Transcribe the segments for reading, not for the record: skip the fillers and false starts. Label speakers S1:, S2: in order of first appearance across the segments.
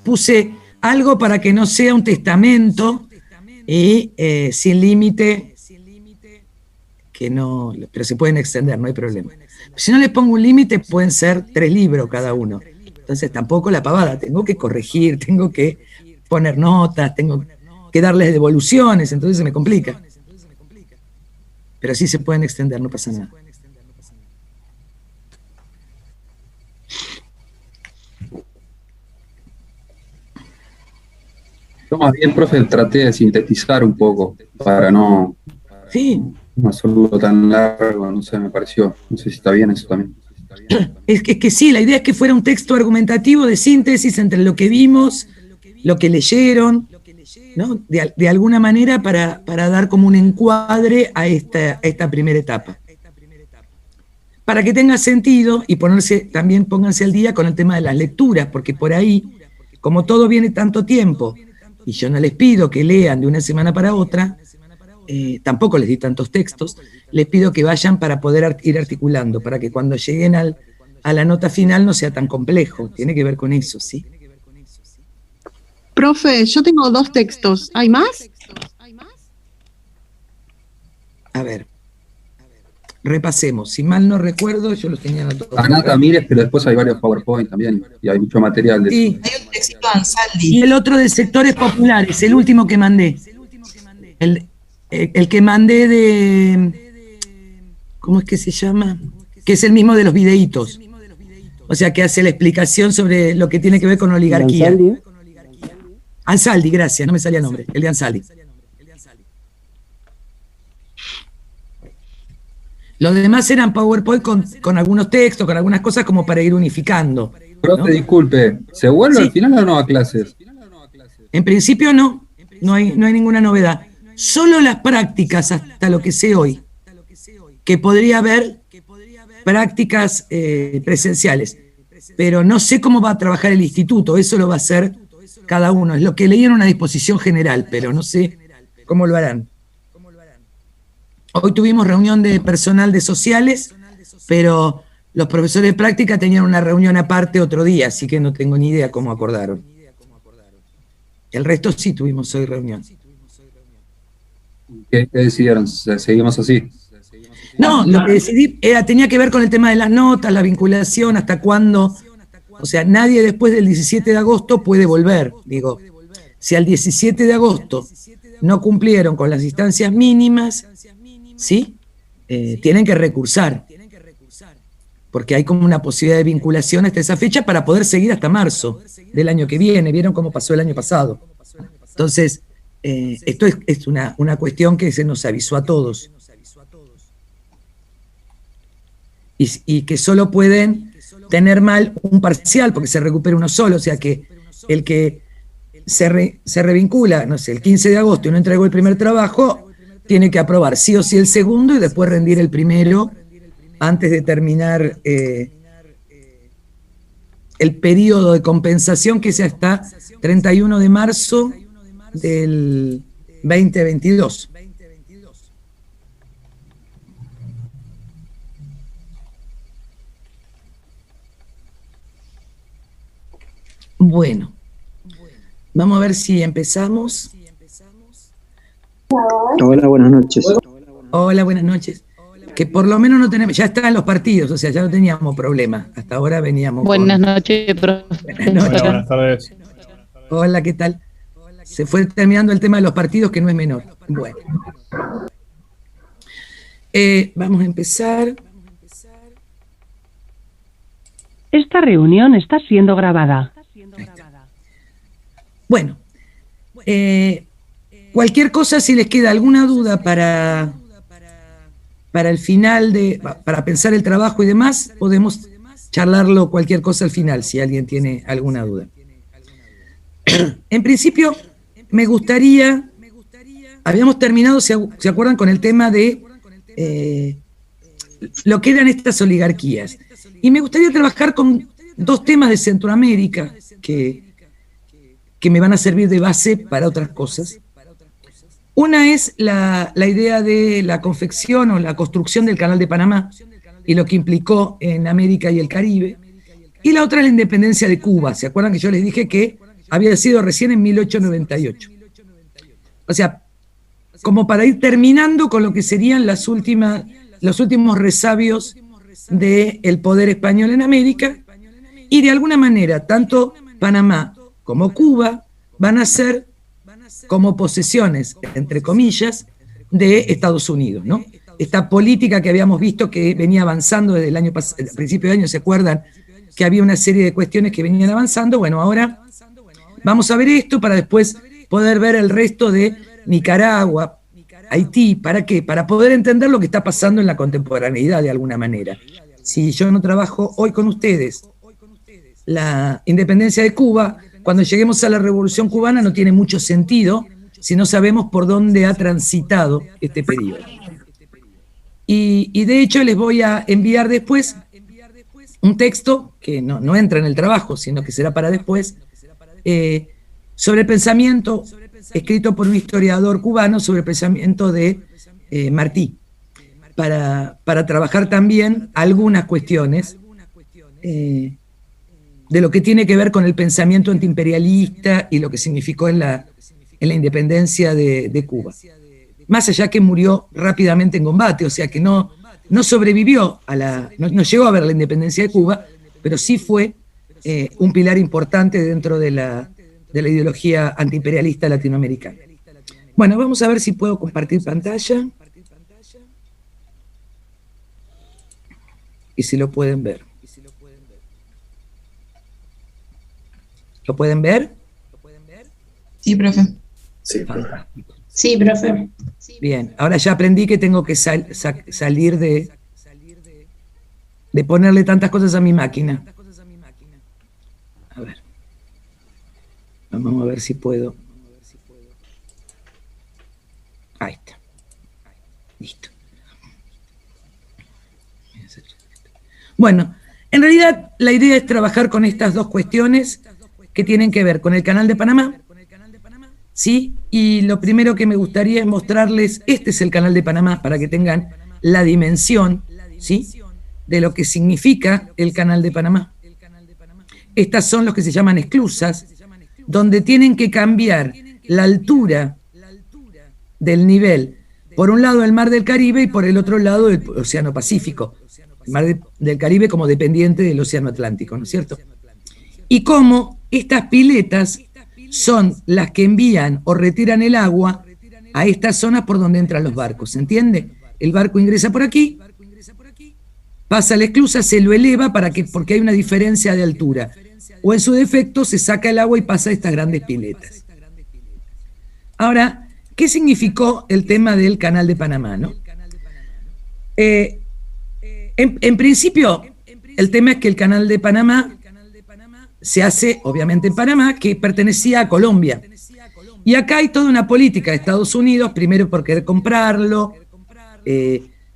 S1: puse algo para que no sea un testamento y sin límite, que no, pero se pueden extender, no hay problema. Si no les pongo un límite, pueden ser 3 libros cada uno. Entonces tampoco la pavada, tengo que corregir, tengo que poner notas, tengo que darles devoluciones, entonces se me complica. Pero sí se pueden extender, no pasa nada.
S2: Yo más bien, profe, traté de sintetizar un poco para no hacerlo tan largo, no sé, me pareció. No sé si está bien eso también.
S1: Es que sí, la idea es que fuera un texto argumentativo de síntesis entre lo que vimos, lo que leyeron, ¿no? De alguna manera para dar como un encuadre a esta primera etapa. Para que tenga sentido y también pónganse al día con el tema de las lecturas, porque por ahí, como todo viene tanto tiempo, y yo no les pido que lean de una semana para otra, tampoco les di tantos textos, les pido que vayan para poder ir articulando, para que cuando lleguen a la nota final no sea tan complejo. Tiene que ver con eso, ¿sí?
S3: Profe, yo tengo 2 textos. ¿Hay más?
S1: A ver, repasemos. Si mal no recuerdo, yo los tenía anotados.
S2: Anata Mires, pero después hay varios PowerPoint también, y hay mucho material de
S1: sí.
S2: eso.
S4: Hay un texto de Ansaldi.
S1: Y el otro de sectores populares, el último que mandé. El que mandé de... ¿Cómo es que se llama? Que es el mismo de los videitos. O sea, que hace la explicación sobre lo que tiene que ver con oligarquía. ¿Ansaldi? Ansaldi, gracias, no me salía el nombre. El de Ansaldi. Los demás eran PowerPoint con algunos textos, con algunas cosas como para ir unificando.
S2: Profe, ¿no? Disculpe, ¿se vuelve al final o no a clases?
S1: En principio no hay ninguna novedad. Solo las prácticas, hasta lo que sé hoy, que podría haber prácticas presenciales, pero no sé cómo va a trabajar el instituto, eso lo va a hacer cada uno. Es lo que leí en una disposición general, pero no sé cómo lo harán. Hoy tuvimos reunión de personal de sociales, pero los profesores de práctica tenían una reunión aparte otro día, así que no tengo ni idea cómo acordaron. El resto sí tuvimos hoy reunión.
S2: ¿Qué decidieron? ¿Seguimos así?
S1: No, lo que decidí tenía que ver con el tema de las notas, la vinculación, hasta cuándo. O sea, nadie después del 17 de agosto puede volver. Digo, si al 17 de agosto no cumplieron con las instancias mínimas, ¿sí? Tienen que recursar. Porque hay como una posibilidad de vinculación hasta esa fecha para poder seguir hasta marzo del año que viene. ¿Vieron cómo pasó el año pasado? Entonces, esto es una cuestión que se nos avisó a todos. Y que solo pueden tener mal un parcial porque se recupera uno solo. O sea que el que se revincula, no sé, el 15 de agosto y no entregó el primer trabajo, tiene que aprobar sí o sí el segundo y después rendir el primero antes de terminar el periodo de compensación, que es hasta 31 de marzo del 2022. Bueno, vamos a ver si empezamos.
S5: Hola, buenas noches.
S1: Hola, buenas noches. Que por lo menos no tenemos, ya están los partidos, o sea, ya no teníamos problema. Hasta ahora veníamos.
S6: Buenas noches, profe.
S1: Buenas noches.
S7: Hola, buenas tardes.
S1: Hola, ¿qué tal? Se fue terminando el tema de los partidos, que no es menor. Bueno. Vamos a empezar.
S8: Esta reunión está siendo grabada.
S1: Bueno, cualquier cosa, si les queda alguna duda para el final, para pensar el trabajo y demás, podemos charlarlo cualquier cosa al final, si alguien tiene alguna duda. En principio, me gustaría, habíamos terminado, ¿se acuerdan?, con el tema de lo que eran estas oligarquías. Y me gustaría trabajar con 2 temas de Centroamérica que me van a servir de base para otras cosas. Una es la idea de la confección o la construcción del Canal de Panamá y lo que implicó en América y el Caribe. Y la otra es la independencia de Cuba. ¿Se acuerdan que yo les dije que había sido recién en 1898. O sea, como para ir terminando con lo que serían los últimos resabios del poder español en América, y de alguna manera, tanto Panamá como Cuba van a ser como posesiones, entre comillas, de Estados Unidos, ¿no? Esta política que habíamos visto que venía avanzando desde el año pasado, al principio de año, ¿se acuerdan? Que había una serie de cuestiones que venían avanzando. Bueno, ahora vamos a ver esto para después poder ver el resto de Nicaragua, Haití. ¿Para qué? Para poder entender lo que está pasando en la contemporaneidad de alguna manera. Si yo no trabajo hoy con ustedes la independencia de Cuba, cuando lleguemos a la Revolución Cubana no tiene mucho sentido si no sabemos por dónde ha transitado este periodo. Y de hecho les voy a enviar después un texto que no entra en el trabajo, sino que será para después, sobre el pensamiento escrito por un historiador cubano sobre el pensamiento de Martí, para trabajar también algunas cuestiones de lo que tiene que ver con el pensamiento antiimperialista y lo que significó en la independencia de Cuba. Más allá que murió rápidamente en combate, o sea que no sobrevivió no llegó a ver la independencia de Cuba, pero sí fue un pilar importante dentro de la ideología antiimperialista latinoamericana. Bueno, vamos a ver si puedo compartir pantalla y si lo pueden ver. ¿Lo pueden ver?
S4: Sí, profe.
S2: Sí,
S1: Fantástico.
S4: Sí, profe.
S1: Bien, ahora ya aprendí que tengo que salir de ponerle tantas cosas a mi máquina. A ver. Vamos a ver si puedo. Ahí está. Listo. Bueno, en realidad la idea es trabajar con estas dos cuestiones que tienen que ver con el Canal de Panamá, ¿sí? Y lo primero que me gustaría es mostrarles, este es el Canal de Panamá, para que tengan la dimensión, ¿sí?, de lo que significa el Canal de Panamá. Estas son los que se llaman esclusas, donde tienen que cambiar la altura del nivel, por un lado el Mar del Caribe y por el otro lado el Océano Pacífico. El Mar del Caribe como dependiente del Océano Atlántico, ¿no es cierto? Y cómo estas piletas son las que envían o retiran el agua a estas zonas por donde entran los barcos, ¿se entiende? El barco ingresa por aquí, pasa a la esclusa, se lo eleva porque hay una diferencia de altura, o en su defecto se saca el agua y pasa a estas grandes piletas. Ahora, ¿qué significó el tema del Canal de Panamá, no? En principio, el tema es que el Canal de Panamá se hace, obviamente, en Panamá, que pertenecía a Colombia. Y acá hay toda una política de Estados Unidos, primero por querer comprarlo,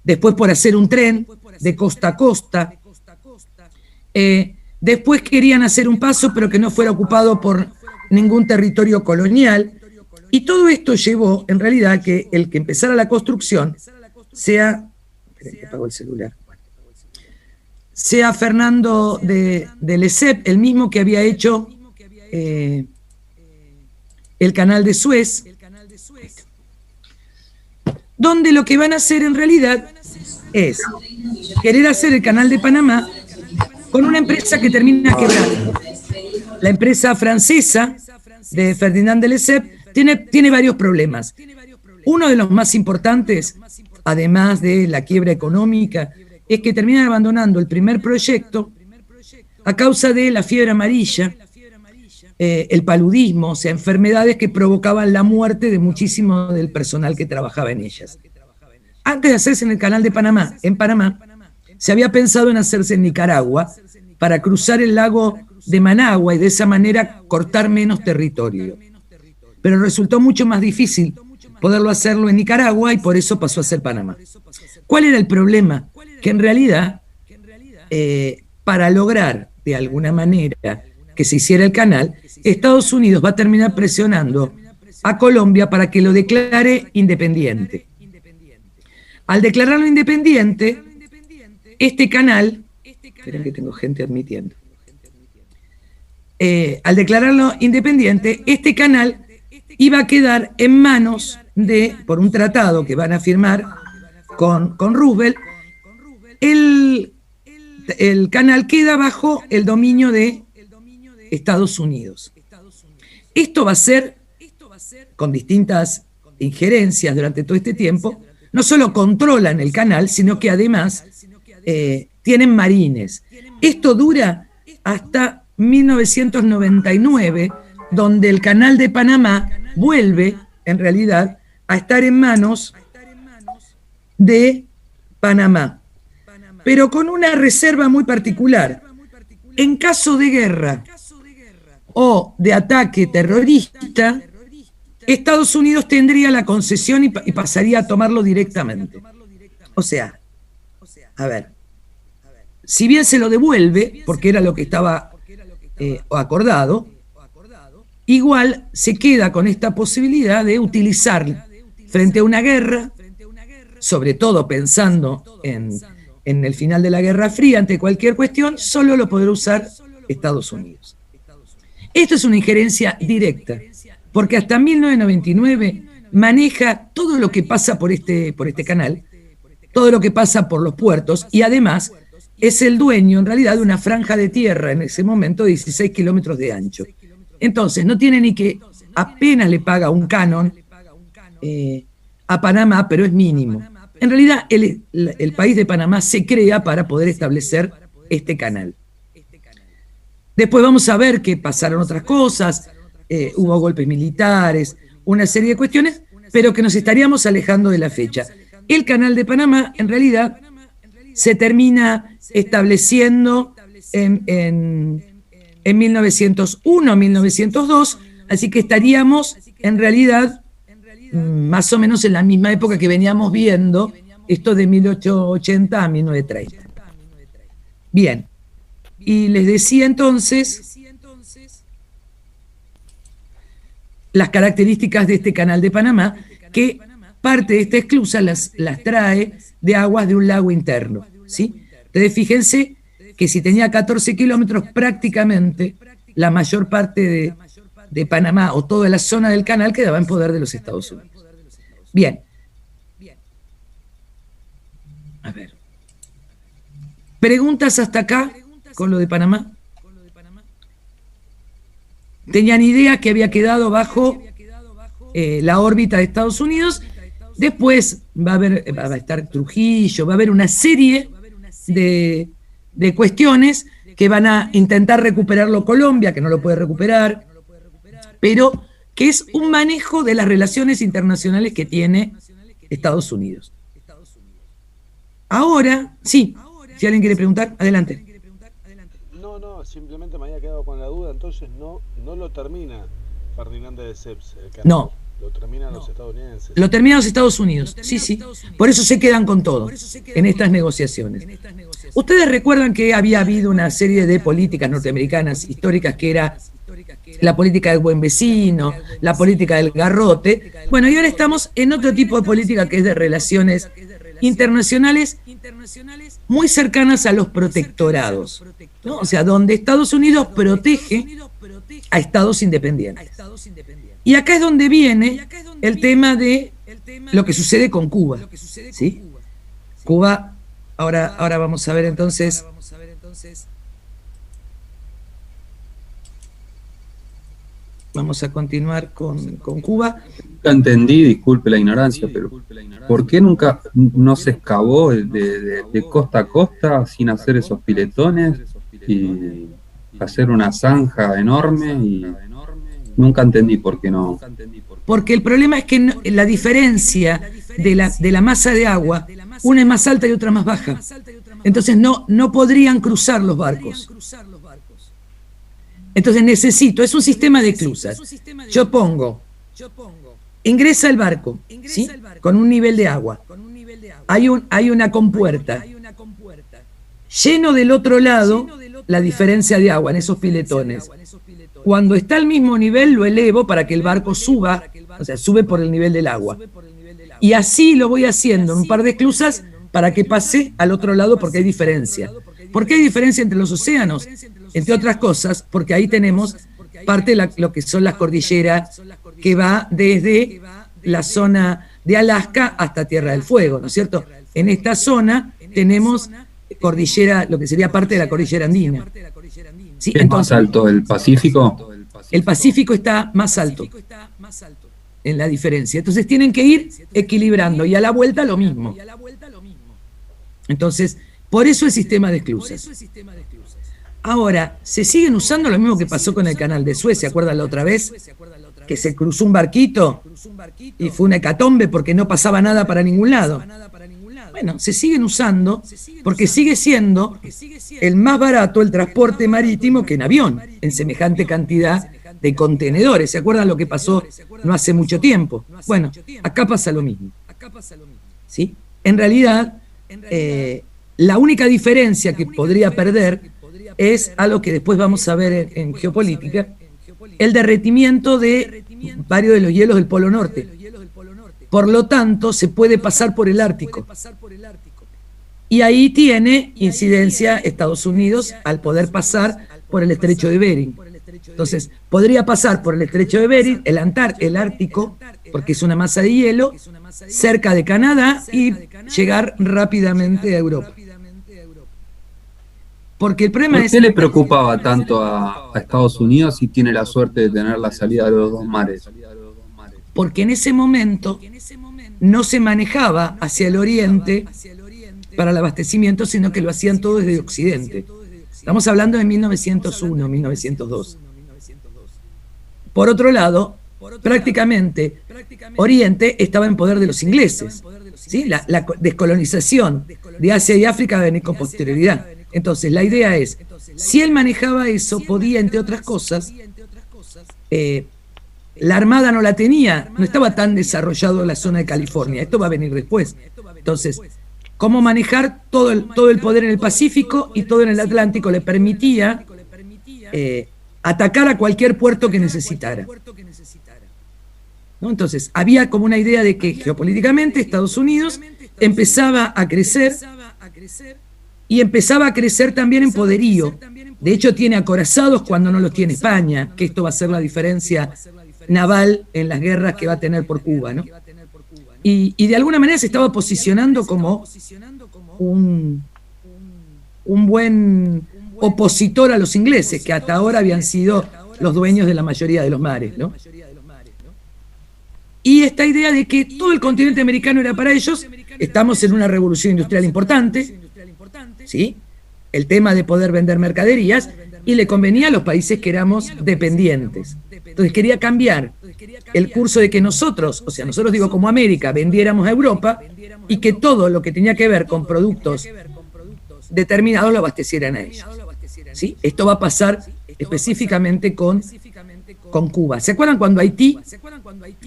S1: después por hacer un tren de costa a costa, después querían hacer un paso, pero que no fuera ocupado por ningún territorio colonial, y todo esto llevó, en realidad, a que el que empezara la construcción sea... Esperen, que apago el celular. Sea Fernando de Lesseps, el mismo que había hecho el canal de Suez, donde lo que van a hacer en realidad es querer hacer el Canal de Panamá con una empresa que termina quebrando. La empresa francesa de Ferdinand de Lesseps tiene varios problemas. Uno de los más importantes, además de la quiebra económica, es que terminan abandonando el primer proyecto a causa de la fiebre amarilla, el paludismo, o sea, enfermedades que provocaban la muerte de muchísimo del personal que trabajaba en ellas. Antes de hacerse en el Canal de Panamá, en Panamá, se había pensado en hacerse en Nicaragua para cruzar el lago de Managua y de esa manera cortar menos territorio. Pero resultó mucho más difícil poderlo hacerlo en Nicaragua y por eso pasó a ser Panamá. ¿Cuál era el problema? Que en realidad, para lograr de alguna manera que se hiciera el canal, Estados Unidos va a terminar presionando a Colombia para que lo declare independiente. Al declararlo independiente, este canal, esperen que tengo gente admitiendo, al declararlo independiente, este canal iba a quedar en manos por un tratado que van a firmar con Roosevelt, el canal queda bajo el dominio de Estados Unidos. Esto va a ser, con distintas injerencias durante todo este tiempo, no solo controlan el canal, sino que además tienen marines. Esto dura hasta 1999, donde el canal de Panamá vuelve, en realidad, a estar en manos de Panamá, pero con una reserva muy particular. En caso de guerra o de ataque terrorista, Estados Unidos tendría la concesión y pasaría a tomarlo directamente. O sea, a ver, si bien se lo devuelve, porque era lo que estaba acordado, igual se queda con esta posibilidad de utilizar frente a una guerra, sobre todo pensando en el final de la Guerra Fría, ante cualquier cuestión, solo lo podrá usar Estados Unidos. Esto es una injerencia directa, porque hasta 1999 maneja todo lo que pasa por este canal, todo lo que pasa por los puertos, y además es el dueño en realidad de una franja de tierra en ese momento de 16 kilómetros de ancho. Entonces no tiene ni que, apenas le paga un canon a Panamá, pero es mínimo. En realidad el país de Panamá se crea para poder establecer este canal. Después vamos a ver que pasaron otras cosas, hubo golpes militares, una serie de cuestiones, pero que nos estaríamos alejando de la fecha. El canal de Panamá, en realidad, se termina estableciendo en 1901, 1902, así que estaríamos, en realidad, más o menos en la misma época que veníamos viendo, esto de 1880 a 1930. Bien, y les decía entonces las características de este canal de Panamá, que parte de esta esclusa las trae de aguas de un lago interno, ¿sí? Entonces fíjense que si tenía 14 kilómetros, prácticamente la mayor parte de Panamá o toda la zona del canal quedaba en poder de los Estados Unidos. Bien. A ver. ¿Preguntas hasta acá con lo de Panamá? ¿Tenían idea que había quedado bajo la órbita de Estados Unidos? Después va a estar Trujillo, va a haber una serie de cuestiones que van a intentar recuperarlo Colombia, que no lo puede recuperar, pero que es un manejo de las relaciones internacionales que tiene Estados Unidos. Ahora, sí, si alguien quiere preguntar, adelante.
S5: No, simplemente me había quedado con la duda, entonces no lo termina Ferdinand de Lesseps.
S1: No.
S5: Lo terminan los estadounidenses.
S1: Lo terminan los Estados Unidos, sí. Por eso se quedan con todo en estas negociaciones. Ustedes recuerdan que había habido una serie de políticas norteamericanas históricas que era la política del buen vecino, la política del garrote. Bueno, y ahora estamos en otro tipo de política que es de relaciones internacionales muy cercanas a los protectorados, ¿no? O sea, donde Estados Unidos protege a estados independientes. Y acá es donde viene el tema de lo que sucede con Cuba, ¿sí? Cuba, ahora vamos a ver entonces. Vamos a continuar con Cuba.
S2: Nunca entendí, disculpe la ignorancia, pero ¿por qué nunca no se excavó de costa a costa sin hacer esos piletones y hacer una zanja enorme? Y nunca entendí por qué no.
S1: Porque el problema es que la diferencia de la masa de agua, una es más alta y otra más baja. Entonces no podrían cruzar los barcos. Entonces es un sistema de esclusas. Yo pongo, ingresa el barco, ¿sí? Con un nivel de agua. Hay una compuerta. Lleno del otro lado la diferencia de agua en esos piletones. Cuando está al mismo nivel lo elevo para que el barco suba, o sea, sube por el nivel del agua. Y así lo voy haciendo en un par de esclusas para que pase al otro lado porque hay diferencia. ¿Por qué hay diferencia entre los océanos? Entre otras cosas, porque ahí tenemos parte de lo que son las cordilleras, que va desde la zona de Alaska hasta Tierra del Fuego, ¿no es cierto? En esta zona tenemos cordillera, lo que sería parte de la cordillera andina. ¿Sí?
S2: ¿Es más alto el Pacífico?
S1: El Pacífico está más alto en la diferencia. Entonces tienen que ir equilibrando y a la vuelta lo mismo. Entonces, por eso el sistema de esclusas. Ahora, se siguen usando lo mismo que pasó con el canal de Suez, ¿se acuerdan la otra vez? Que se cruzó un barquito y fue una hecatombe porque no pasaba nada para ningún lado. Bueno, se siguen usando porque sigue siendo el más barato el transporte marítimo que en avión, en semejante cantidad de contenedores. ¿Se acuerdan lo que pasó no hace mucho tiempo? Bueno, acá pasa lo mismo. ¿Sí? En realidad, la única diferencia que podría perder es algo que después vamos a ver en geopolítica, el derretimiento de varios de los hielos del Polo Norte. Por lo tanto, se puede pasar por el Ártico. Y ahí tiene incidencia Estados Unidos al poder pasar por el estrecho de Bering. Entonces, podría pasar por el estrecho de Bering, el Ártico, porque es una masa de hielo, cerca de Canadá y llegar rápidamente a Europa. Porque el problema
S2: ¿Por qué le preocupaba tanto a Estados Unidos si tiene la suerte de tener la salida de los dos mares?
S1: Porque en ese momento no se manejaba hacia el oriente para el abastecimiento, sino que lo hacían todo desde Occidente. Estamos hablando de 1901, 1902. Por otro lado, prácticamente Oriente estaba en poder de los ingleses. ¿Sí? La descolonización de Asia y África va a venir con posterioridad. Entonces, la idea es, si él manejaba eso, podía, entre otras cosas, la Armada no la tenía, no estaba tan desarrollado la zona de California, esto va a venir después. Entonces, cómo manejar todo el poder en el Pacífico y todo en el Atlántico le permitía atacar a cualquier puerto que necesitara. ¿No? Entonces, había como una idea de que geopolíticamente Estados Unidos empezaba a crecer y empezaba a crecer también en poderío. De hecho, tiene acorazados cuando no los tiene España, que esto va a ser la diferencia naval en las guerras que va a tener por Cuba, ¿no? Y de alguna manera se estaba posicionando como un buen opositor a los ingleses, que hasta ahora habían sido los dueños de la mayoría de los mares, ¿no? Y esta idea de que todo el continente americano era para ellos, estamos en una revolución industrial importante, ¿sí? El tema de poder vender mercaderías, y le convenía a los países que éramos dependientes. Entonces quería cambiar el curso de que nosotros, o sea, nosotros digo como América, vendiéramos a Europa y que todo lo que tenía que ver con productos determinados lo abastecieran a ellos. ¿Sí? Esto va a pasar específicamente con Cuba. ¿Se acuerdan cuando Haití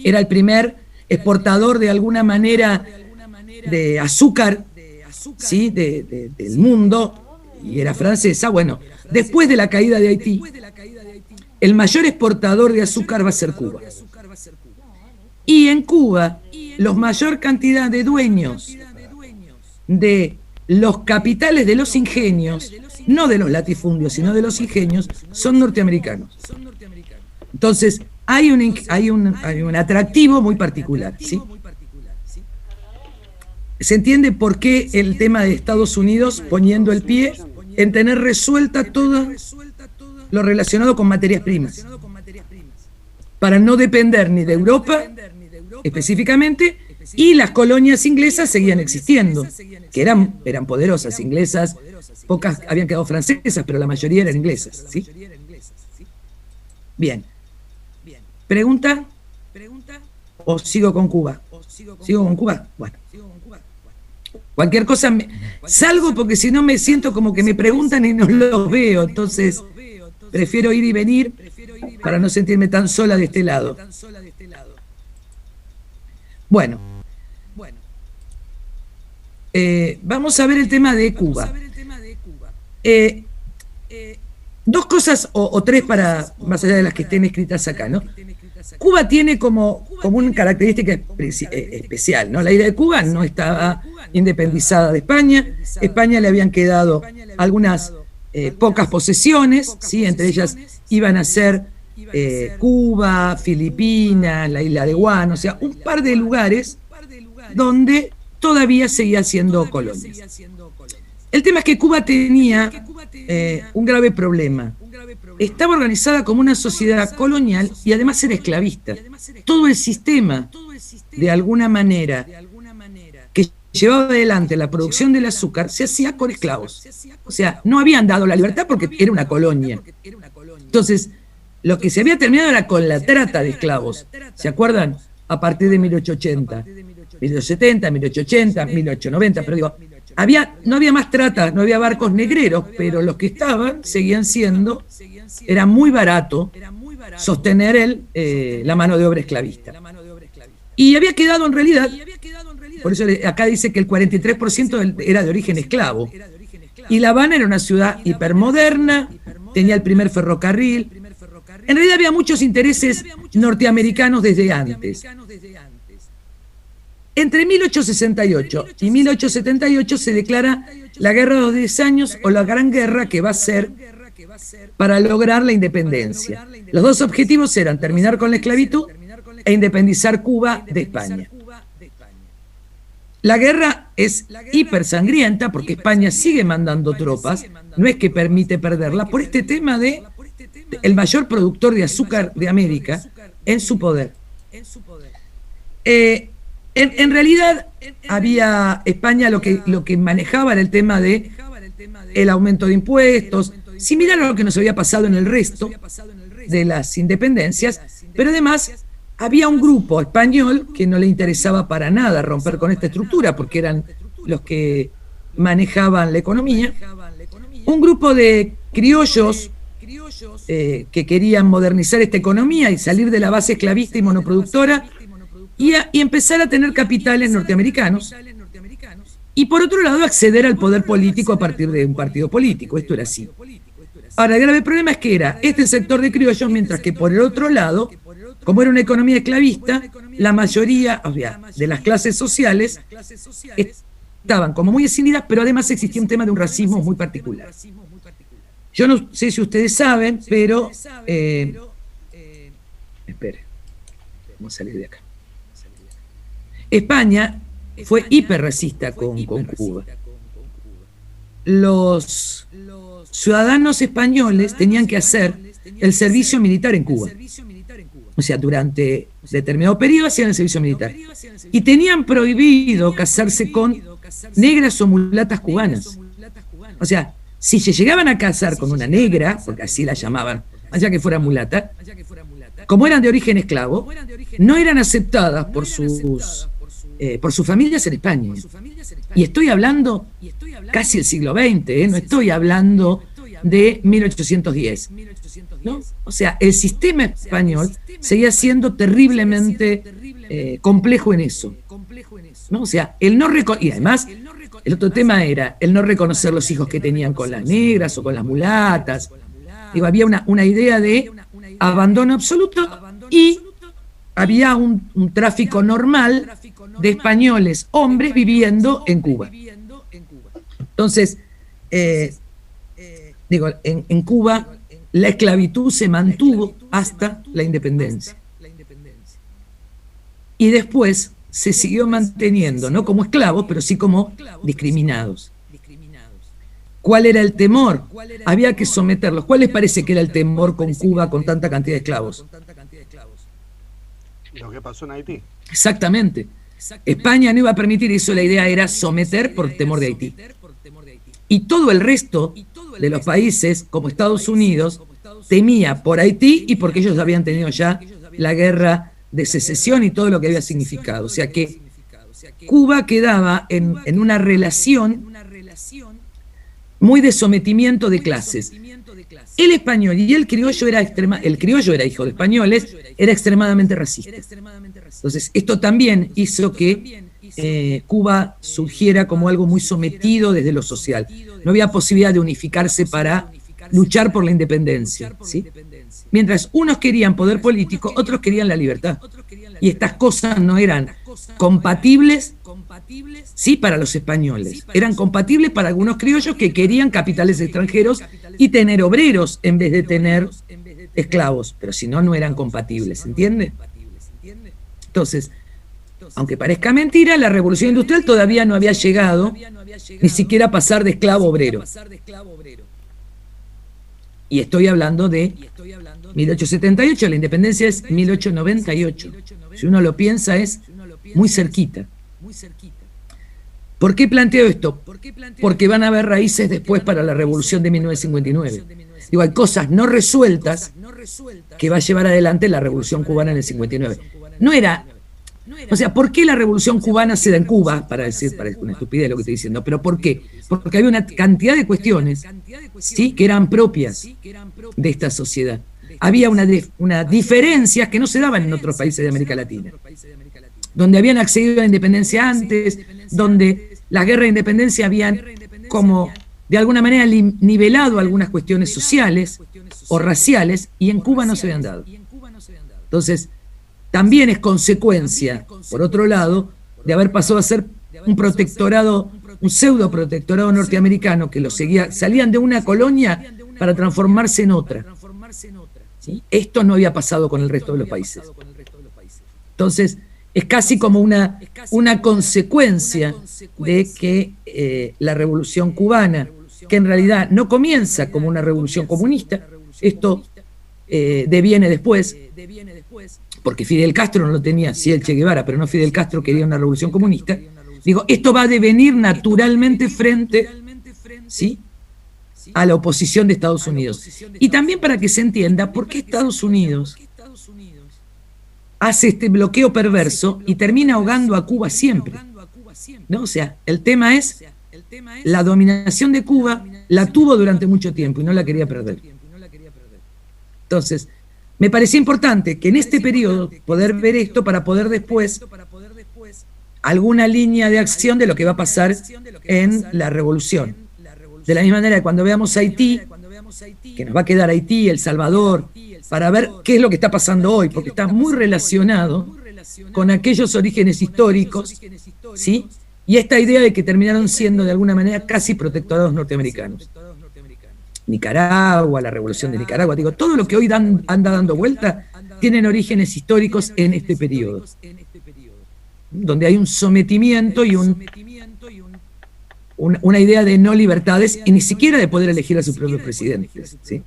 S1: era el primer exportador de alguna manera de azúcar, ¿sí? del mundo, y era francesa? Bueno, después de la caída de Haití, el mayor exportador de azúcar va a ser Cuba. Y en Cuba, la mayor cantidad de dueños de los capitales de los ingenios, no de los latifundios, sino de los ingenios, son norteamericanos. Entonces, hay un atractivo muy particular, ¿sí? Se entiende por qué el tema de Estados Unidos poniendo el pie en tener resuelta todo lo relacionado con materias primas, para no depender ni de Europa específicamente, y las colonias inglesas seguían existiendo, que eran poderosas, inglesas, pocas habían quedado francesas, pero la mayoría eran inglesas, ¿sí? Bien. ¿Pregunta? ¿O sigo con Cuba? ¿Sigo con Cuba? Bueno. Cualquier cosa, salgo porque si no me siento como que me preguntan y no los veo, entonces prefiero ir y venir para no sentirme tan sola de este lado. Bueno, vamos a ver el tema de Cuba. Dos cosas o tres para, más allá de las que estén escritas acá, ¿no? Cuba tiene como como una característica especial, ¿no? La isla de Cuba no estaba independizada de España. España le habían quedado algunas pocas posesiones, ¿sí? Entre ellas iban a ser Cuba, Filipinas, la isla de Guam, o sea, un par de lugares donde todavía seguía siendo colonia. El tema es que Cuba tenía un grave problema. Estaba organizada como una sociedad colonial y además era esclavista. Todo el sistema, de alguna manera, que llevaba adelante la producción del azúcar, se hacía con esclavos. O sea, no habían dado la libertad porque era una colonia. Entonces, lo que se había terminado era con la trata de esclavos. ¿Se acuerdan? A partir de 1880, 1870, 1880, 1890, pero digo, no había más trata, no había barcos negreros, pero los que estaban seguían siendo, era muy barato sostener la mano de obra esclavista. Y había quedado en realidad, por eso acá dice que el 43% era de origen esclavo. Y La Habana era una ciudad hipermoderna, tenía el primer ferrocarril. En realidad había muchos intereses norteamericanos desde antes. Entre 1868 y 1878 se declara la Guerra de los 10 años o la Gran Guerra, que va a ser para lograr la independencia. Los dos objetivos eran terminar con la esclavitud e independizar Cuba de España. La guerra es hiper sangrienta porque España sigue mandando tropas, no es que permite perderla, por este tema de el mayor productor de azúcar de América en su poder. En realidad había España lo que manejaba era el tema de el aumento de impuestos, similar a lo que nos había pasado en el resto de las independencias, pero además había un grupo español que no le interesaba para nada romper con esta estructura porque eran los que manejaban la economía, un grupo de criollos que querían modernizar esta economía y salir de la base esclavista y monoproductora y empezar a tener capitales norteamericanos y por otro lado acceder al poder político a partir de un partido político. Esto era así. Ahora, el grave problema es que era este sector de criollos, mientras que por el otro lado, como era una economía esclavista, la mayoría, o sea, de las clases sociales estaban como muy escindidas, pero además existía un tema de un racismo muy particular. Yo no sé si ustedes saben, pero espere, vamos a salir de acá. España fue hiperracista con Cuba. Los ciudadanos españoles tenían que hacer el servicio militar en Cuba. O sea, durante determinado periodo hacían el servicio militar. Y tenían prohibido casarse con negras o mulatas cubanas. O sea, si se llegaban a casar con una negra, porque así la llamaban, allá que fuera mulata, como eran de origen esclavo, no eran aceptadas por sus familias en España. Y estoy hablando casi el siglo XX, no estoy hablando de 1810. ¿No? O sea, el sistema español seguía siendo terriblemente complejo en eso. ¿No? O sea, y además, el otro tema era el no reconocer los hijos que tenían con las negras o con las mulatas. Digo, había una idea de abandono absoluto y había un tráfico normal de españoles, hombres, viviendo en Cuba. Entonces, en Cuba la esclavitud se mantuvo hasta la independencia. Y después se siguió manteniendo, no como esclavos, pero sí como discriminados. ¿Cuál era el temor? Había que someterlos. ¿Cuál les parece que era el temor con Cuba con tanta cantidad de esclavos?
S5: Lo que pasó en Haití.
S1: Exactamente. España no iba a permitir eso, la idea era someter por temor de Haití. Y todo el resto de los países, como Estados Unidos, temía por Haití y porque ellos habían tenido ya la guerra de secesión y todo lo que había significado. O sea que Cuba quedaba en una relación muy de sometimiento de clases. El español y el criollo el criollo era hijo de españoles, era extremadamente racista. Entonces, esto también hizo que Cuba surgiera como algo muy sometido desde lo social. No había posibilidad de unificarse para luchar por la independencia, ¿sí? Mientras unos querían poder político, otros querían la libertad. Y estas cosas no eran compatibles, sí, para los españoles. Eran compatibles para algunos criollos que querían capitales extranjeros y tener obreros en vez de tener esclavos. Pero si no, no eran compatibles, ¿entiende? Entonces, aunque parezca mentira, la revolución industrial todavía no había llegado ni siquiera a pasar de esclavo a obrero. Y estoy hablando de 1878, la independencia es 1898. Si uno lo piensa, es muy cerquita. ¿Por qué planteo esto? Porque van a haber raíces después para la revolución de 1959. Digo, hay cosas no resueltas que va a llevar adelante la revolución cubana en el 59. No era... O sea, ¿por qué la revolución cubana se da en Cuba? Parece una estupidez lo que estoy diciendo, pero ¿por qué? Porque había una cantidad de cuestiones, ¿sí?, que eran propias de esta sociedad. Había una diferencia que no se daban en otros países de América Latina, donde habían accedido a la independencia antes, donde las guerras de independencia habían como de alguna manera nivelado algunas cuestiones sociales o raciales, y en Cuba no se habían dado. Entonces, también es consecuencia, por otro lado, de haber pasado a ser un protectorado, un pseudo protectorado norteamericano que los seguía, salían de una colonia para transformarse en otra. ¿Sí? Esto no había pasado con el resto de los países. Entonces, es casi como una consecuencia de que la revolución cubana, que en realidad no comienza como una revolución comunista, esto deviene después, porque Fidel Castro no lo tenía, sí el Che Guevara, pero no Fidel Castro quería una revolución comunista. Digo, esto va a devenir naturalmente frente, ¿sí?, a la oposición de Estados Unidos. Y también para que se entienda por qué Estados Unidos hace este bloqueo perverso y termina ahogando a Cuba siempre, ¿no? O sea, el tema es la dominación de Cuba, la tuvo durante mucho tiempo y no la quería perder. Entonces, me parecía importante que en este periodo poder ver esto para poder después alguna línea de acción de lo que va a pasar en la revolución. De la misma manera que cuando veamos Haití, que nos va a quedar Haití, El Salvador, para ver qué es lo que está pasando hoy, porque está muy relacionado con aquellos orígenes históricos, ¿sí?, y esta idea de que terminaron siendo de alguna manera casi protectorados norteamericanos. Nicaragua, la revolución de Nicaragua, digo, todo lo que hoy anda dando vuelta tienen orígenes históricos en este periodo, donde hay un sometimiento y una idea de no libertades y ni siquiera de poder elegir a sus propios presidentes, ¿sí?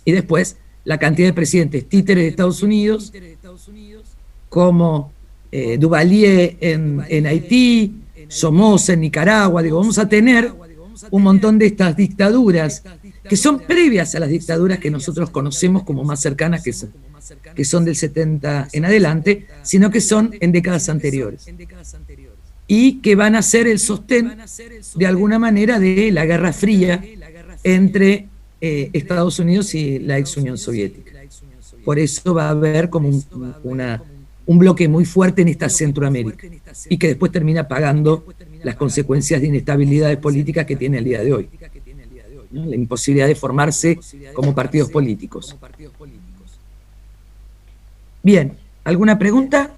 S1: Y después la cantidad de presidentes títeres de Estados Unidos, como Duvalier en Haití, Somoza en Nicaragua. Digo, vamos a tener un montón de estas dictaduras que son previas a las dictaduras que nosotros conocemos como más cercanas, que son del 70 en adelante, sino que son en décadas anteriores. Y que van a ser el sostén, de alguna manera, de la Guerra Fría entre Estados Unidos y la ex Unión Soviética. Por eso va a haber como un bloque muy fuerte en esta Centroamérica, y que después termina pagando las consecuencias de inestabilidades políticas que tiene el día de hoy, ¿no? La imposibilidad de formarse como partidos políticos. Bien, ¿alguna pregunta?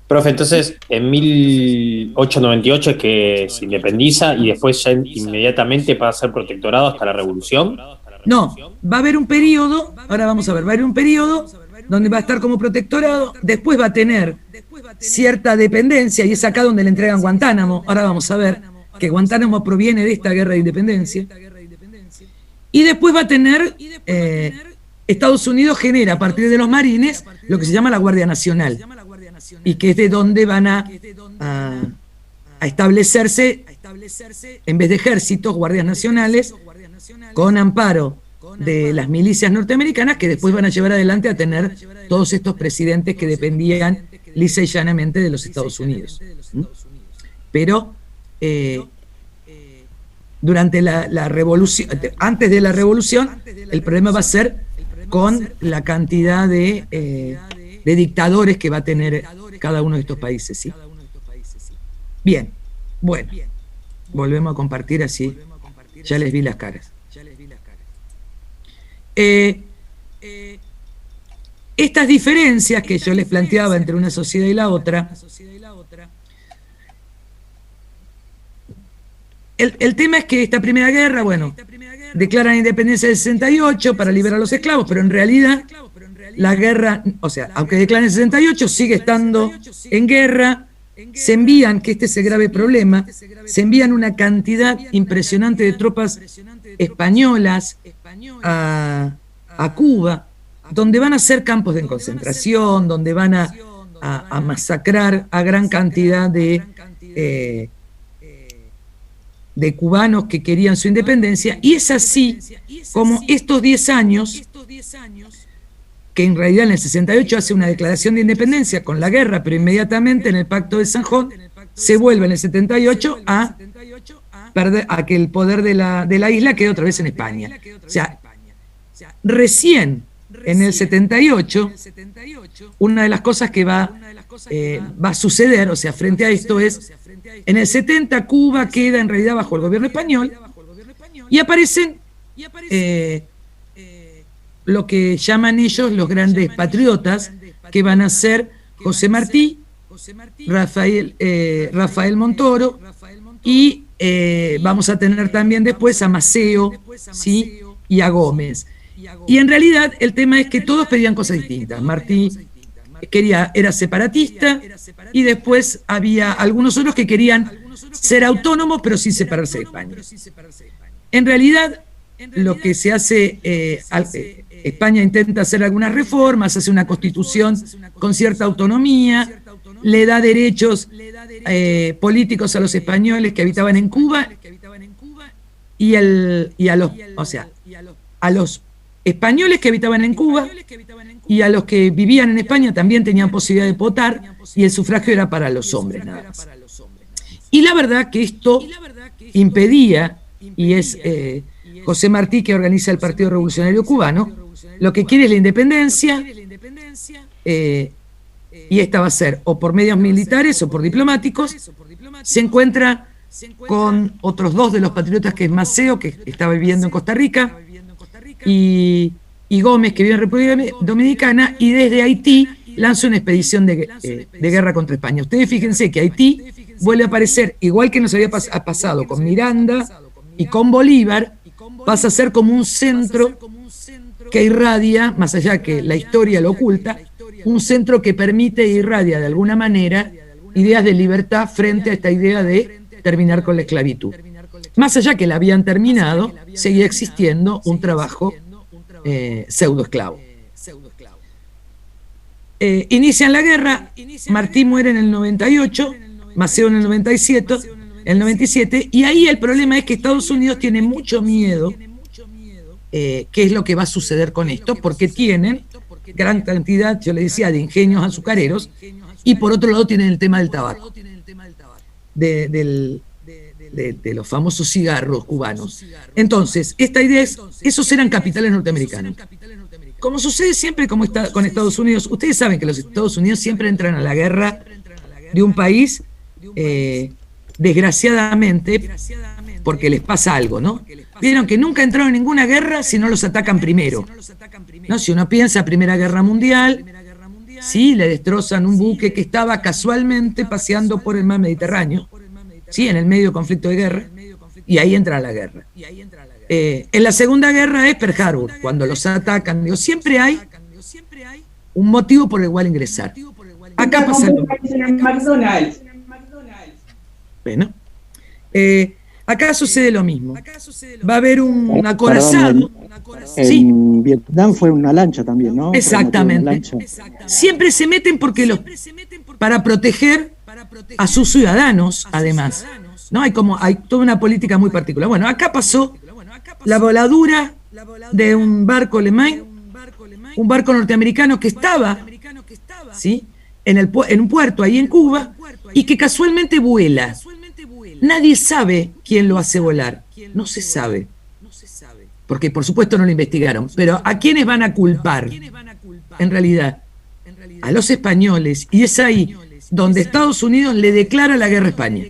S6: Profe, entonces en 1898 es que se independiza y después ya inmediatamente pasa a ser protectorado hasta la revolución.
S1: No, va a haber un periodo, ahora vamos a ver, va a haber un periodo donde va a estar como protectorado, después va a tener cierta dependencia, y es acá donde le entregan Guantánamo. Ahora vamos a ver que Guantánamo proviene de esta guerra de independencia, y después va a tener, Estados Unidos genera a partir de los marines lo que se llama la Guardia Nacional, y que es de donde van a establecerse, en vez de ejércitos, guardias nacionales, con amparo de las milicias norteamericanas, que después van a llevar adelante a tener todos estos presidentes que dependían lisa y llanamente de los Estados Unidos. Pero durante la revolución, antes de la revolución, el problema va a ser con la cantidad de dictadores que va a tener cada uno de estos países, ¿sí? Bien, bueno, volvemos a compartir así Ya les vi las caras. Estas diferencias que yo les planteaba entre una sociedad y la otra, el tema es que esta primera guerra, bueno, declaran independencia del 68 para liberar a los esclavos, pero en realidad la guerra, o sea, aunque declaren el 68, sigue estando en guerra. Se envían, que este es el grave problema, se envían una cantidad impresionante de tropas españolas a Cuba, donde van a hacer campos de concentración, donde van a masacrar a gran cantidad de cubanos que querían su independencia, y es así como estos 10 años, que en realidad en el 68 hace una declaración de independencia con la guerra, pero inmediatamente en el Pacto de Sanjón se vuelve en el 78 a que el poder de la isla quede otra vez en España. O sea, recién en el 78, una de las cosas que va a suceder, o sea, frente a esto es, en el 70 Cuba queda en realidad bajo el gobierno español y aparecen lo que llaman ellos los grandes patriotas, que van a ser José Martí, Rafael Montoro, y vamos a tener también después a Maceo, ¿sí?, y a Gómez. Y en realidad el tema es que todos pedían cosas distintas. Martí era separatista, y después había algunos otros que querían ser autónomos pero sin separarse de España. En realidad lo que se hace, España intenta hacer algunas reformas, hace una constitución con cierta autonomía, le da derechos políticos a los españoles que habitaban en Cuba, y a los españoles que habitaban en Cuba y a los que vivían en España también tenían posibilidad de votar, y el sufragio era para los hombres nada más. Y la verdad que esto impedía, y es José Martí, que organiza el Partido Revolucionario Cubano, lo que quiere es la independencia, y esta va a ser o por medios militares o por diplomáticos. Se encuentra con otros dos de los patriotas, que es Maceo, que estaba viviendo en Costa Rica, y Gómez, que vive en República Dominicana, y desde Haití lanza una expedición de guerra contra España. Ustedes fíjense que Haití vuelve a aparecer, igual que nos había pasado con Miranda y con Bolívar, pasa a ser como un centro que irradia, más allá que la historia lo oculta, un centro que permite e irradia de alguna manera ideas de libertad frente a esta idea de terminar con la esclavitud. Más allá que la habían terminado, seguía existiendo un trabajo pseudoesclavo. Inician la guerra, Martí muere en el 98, Maceo en el 97, y ahí el problema es que Estados Unidos tiene mucho miedo, qué es lo que va a suceder con esto, porque tienen gran cantidad, yo le decía, de ingenios azucareros, y por otro lado tienen el tema del tabaco, de los famosos cigarros cubanos. Entonces, esta idea es, esos eran capitales norteamericanos. Como sucede siempre con Estados Unidos, ustedes saben que los Estados Unidos siempre entran a la guerra de un país, desgraciadamente, porque les pasa algo, ¿no? Vieron que nunca entraron en ninguna guerra si no los atacan primero, ¿no? Si uno piensa Primera Guerra Mundial, sí, le destrozan un buque que estaba casualmente paseando por el mar Mediterráneo, sí, en el medio conflicto de guerra, y ahí entra la guerra. En la Segunda Guerra es Pearl Harbor, cuando los atacan. Digo, siempre hay un motivo por el cual ingresar. Acá pasa lo mismo. Bueno, acá sucede lo mismo. Va a haber un acorazado.
S7: En Vietnam fue una lancha también, ¿no?
S1: Exactamente. Siempre se meten para proteger a sus ciudadanos, además, ¿no? Hay toda una política muy particular. Bueno, acá pasó la voladura de un barco alemán, un barco norteamericano que estaba, ¿sí?, en un puerto ahí en Cuba, y que casualmente vuela. Nadie sabe quién lo hace volar, no se sabe, porque por supuesto no lo investigaron, pero ¿a quiénes van a culpar? En realidad, a los españoles, y es ahí donde Estados Unidos le declara la guerra a España.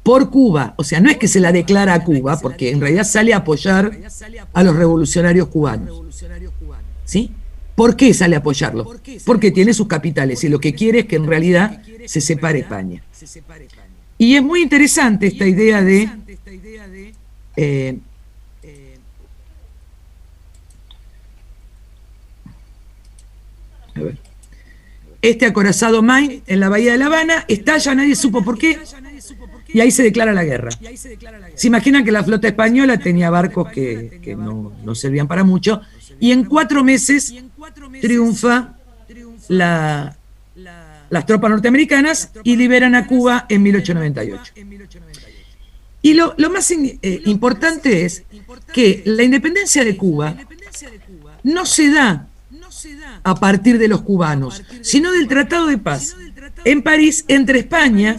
S1: por Cuba, o sea, no es que se la declara a Cuba, porque en realidad sale a apoyar a los revolucionarios cubanos. ¿Sí? ¿Por qué sale a apoyarlo? Porque tiene sus capitales y lo que quiere es que en realidad se separe España. Y es muy interesante esta idea de a ver, este acorazado Maine en la bahía de La Habana estalla, nadie supo por qué, y ahí se declara la guerra. Se imaginan que la flota española tenía barcos que no servían para mucho, y en 4 meses triunfa las tropas norteamericanas y liberan a Cuba en 1898. Y lo más importante es que la independencia de Cuba no se da a partir de los cubanos, sino del Tratado de Paz en París entre España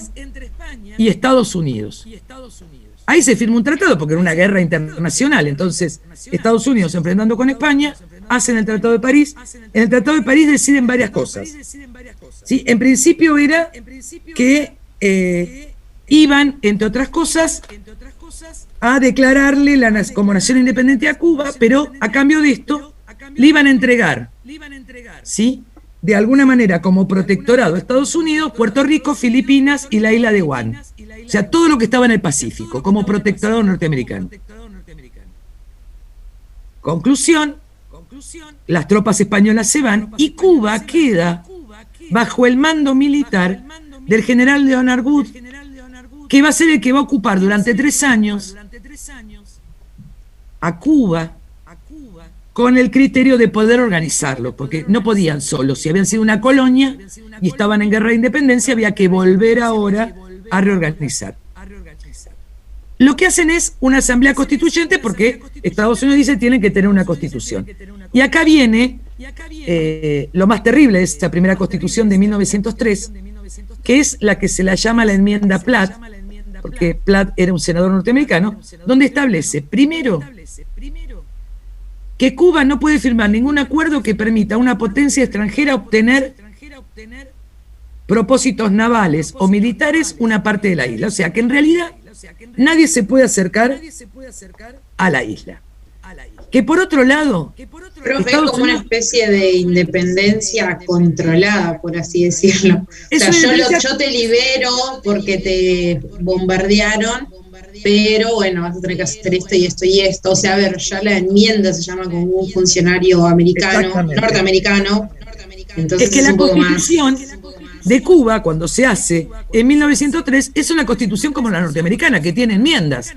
S1: y Estados Unidos. Ahí se firma un tratado porque era una guerra internacional, entonces Estados Unidos enfrentando con España hacen el Tratado de París. En el Tratado de París deciden varias cosas. ¿Sí? En principio era que iban, entre otras cosas, a declararle como nación independiente a Cuba, pero a cambio de esto le iban a entregar, ¿sí?, de alguna manera como protectorado a Estados Unidos, Puerto Rico, Filipinas y la isla de Guam. O sea, todo lo que estaba en el Pacífico, como protectorado norteamericano. Conclusión, las tropas españolas se van y Cuba queda bajo el mando militar del general Leonard Wood, que va a ser el que va a ocupar durante 3 años a Cuba con el criterio de poder organizarlo, porque no podían solos. Si habían sido una colonia y estaban en guerra de independencia, había que volver ahora a reorganizar. Lo que hacen es una asamblea constituyente porque Estados Unidos dice que tienen que tener una constitución. Y acá viene lo más terrible de esta primera constitución de 1903, que es la que se la llama la enmienda Platt, porque Platt era un senador norteamericano, donde establece, primero, que Cuba no puede firmar ningún acuerdo que permita a una potencia extranjera obtener propósitos navales o militares una parte de la isla. O sea que en realidad nadie se puede acercar a la isla. Que por otro lado,
S9: Profe, es como una especie de independencia controlada, por así decirlo. O sea, yo te libero porque te bombardearon, pero bueno, vas a tener que hacer esto y esto y esto. O sea, a ver, ya la enmienda se llama como un funcionario americano, norteamericano. Entonces
S1: es que la constitución de Cuba, cuando se hace en 1903, es una constitución como la norteamericana, que tiene enmiendas.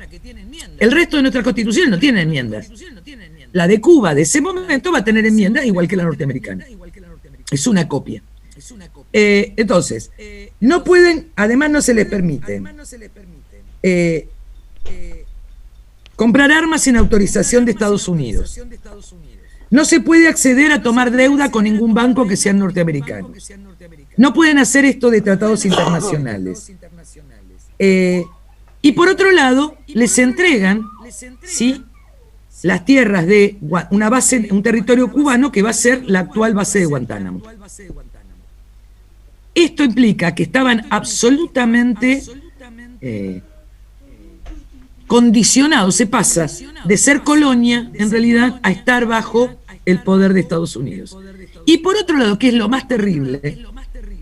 S1: El resto de nuestras constituciones no tienen enmiendas. La de Cuba de ese momento va a tener enmiendas igual que la norteamericana. Es una copia. Entonces, no pueden, además no se les permite comprar armas sin autorización de Estados Unidos. No se puede acceder a tomar deuda con ningún banco que sea norteamericano. No pueden hacer esto de tratados internacionales. Y por otro lado, les entregan, ¿sí?, las tierras de una base, un territorio cubano que va a ser la actual base de Guantánamo. Esto implica que estaban absolutamente condicionados, se pasa de ser colonia, en realidad, a estar bajo el poder de Estados Unidos. Y por otro lado, que es lo más terrible,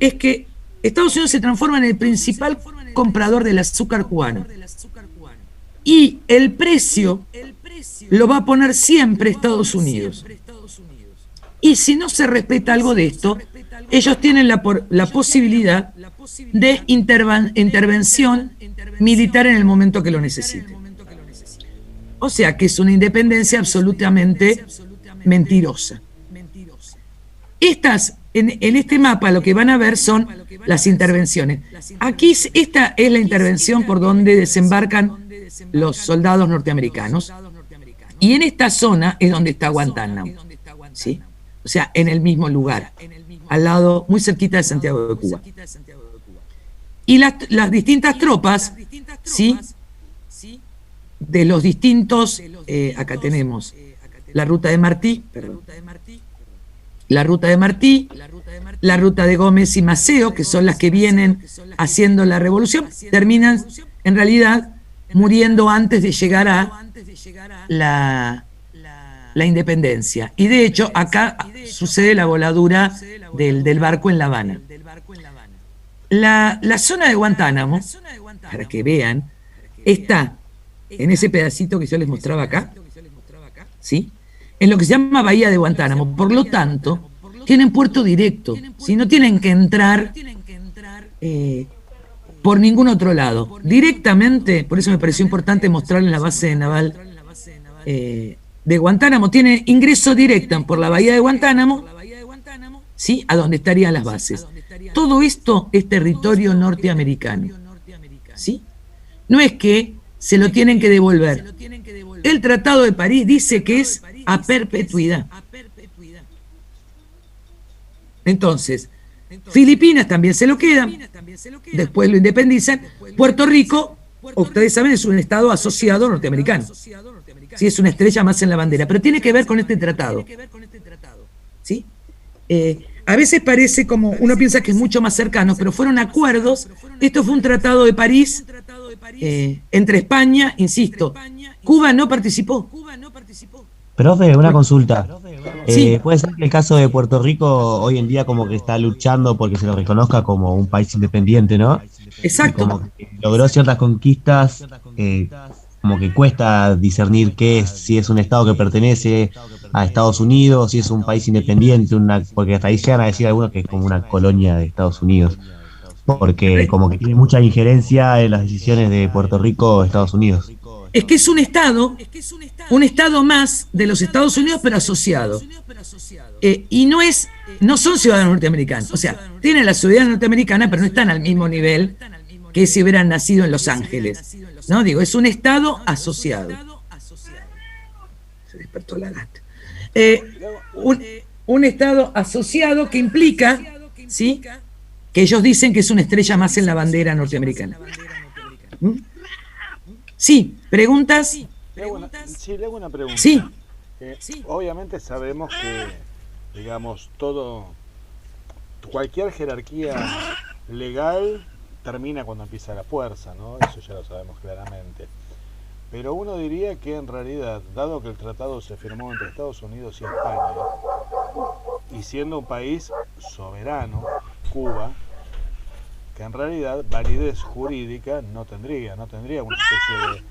S1: es que Estados Unidos se transforma en el principal comprador del azúcar cubano. Y el precio lo va a poner siempre Estados Unidos. Y si no se respeta algo de esto, ellos tienen la posibilidad de intervención militar en el momento que lo necesiten. O sea que es una independencia absolutamente mentirosa. Estas, en este mapa lo que van a ver son las intervenciones. Aquí esta es la intervención por donde desembarcan los soldados norteamericanos. Y en esta zona es donde está Guantánamo, ¿sí? O sea, en el mismo lugar, al lado, muy cerquita de Santiago de Cuba. Y las distintas tropas, ¿sí?, de los distintos, acá tenemos la ruta de Martí, la ruta de Gómez y Maceo, que son las que vienen haciendo la revolución, terminan en realidad muriendo antes de llegar a la independencia. Y de hecho, acá sucede la voladura del barco en La Habana. La zona de Guantánamo, para que vean, está en ese pedacito que yo les mostraba acá, ¿sí? En lo que se llama Bahía de Guantánamo. Por lo tanto, tienen puerto directo, ¿sí? No tienen que entrar por ningún otro lado. Directamente, por eso me pareció importante mostrarles la base naval de Guantánamo. Tiene ingreso directo por la Bahía de Guantánamo, ¿sí? A donde estarían las bases. Todo esto es territorio norteamericano, ¿sí? No es que se lo tienen que devolver. El Tratado de París dice que es a perpetuidad. Entonces, Filipinas también se lo quedan, después lo independizan. Puerto Rico, ustedes saben, es un estado asociado norteamericano. Sí, es una estrella más en la bandera, pero tiene que ver con este tratado. ¿Sí? A veces parece como, uno piensa que es mucho más cercano, pero fueron acuerdos. Esto fue un tratado de París entre España, insisto. Cuba no participó.
S10: Profe, una consulta.
S1: Sí.
S10: ¿Puede ser que el caso de Puerto Rico hoy en día como que está luchando porque se lo reconozca como un país independiente, ¿no?
S1: Exacto.
S10: Y como que logró ciertas conquistas, como que cuesta discernir si es un estado que pertenece a Estados Unidos, si es un país independiente, porque hasta ahí llegan a decir algunos que es como una colonia de Estados Unidos, porque como que tiene mucha injerencia en las decisiones de Puerto Rico o Estados Unidos.
S1: Es que es un estado más de los Estados Unidos, pero asociado. Y no son ciudadanos norteamericanos. O sea, tienen la ciudadanía norteamericana, pero no están al mismo nivel que si hubieran nacido en Los Ángeles. No, digo, es un estado asociado. Se despertó la gata. Un estado asociado que implica, ¿sí?, que ellos dicen que es una estrella más en la bandera norteamericana. Sí, ¿preguntas?
S5: Sí, le hago una pregunta.
S1: Sí.
S5: Obviamente sabemos que, digamos, cualquier jerarquía legal termina cuando empieza la fuerza, ¿no? Eso ya lo sabemos claramente. Pero uno diría que en realidad, dado que el tratado se firmó entre Estados Unidos y España, y siendo un país soberano, Cuba, que en realidad validez jurídica no tendría una especie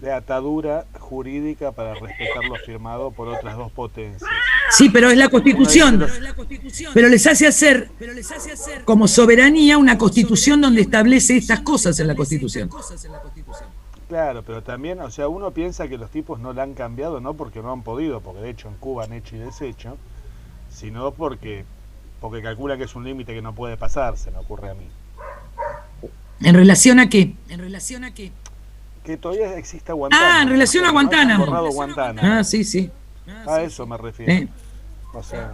S5: de atadura jurídica para respetar lo firmado por otras dos potencias.
S1: Sí, pero es la Constitución. Pero les hace hacer como soberanía una Constitución donde establece estas cosas en la Constitución.
S5: Claro, pero también, o sea, uno piensa que los tipos no la han cambiado, no porque no han podido, porque de hecho en Cuba han hecho y deshecho, sino porque calcula que es un límite que no puede pasar, se me ocurre a mí.
S1: ¿En relación a qué?
S5: Que todavía existe Guantánamo.
S1: Ah, en relación a Guantánamo.
S5: Guantánamo.
S1: Sí, sí.
S5: A eso me refiero. O sea,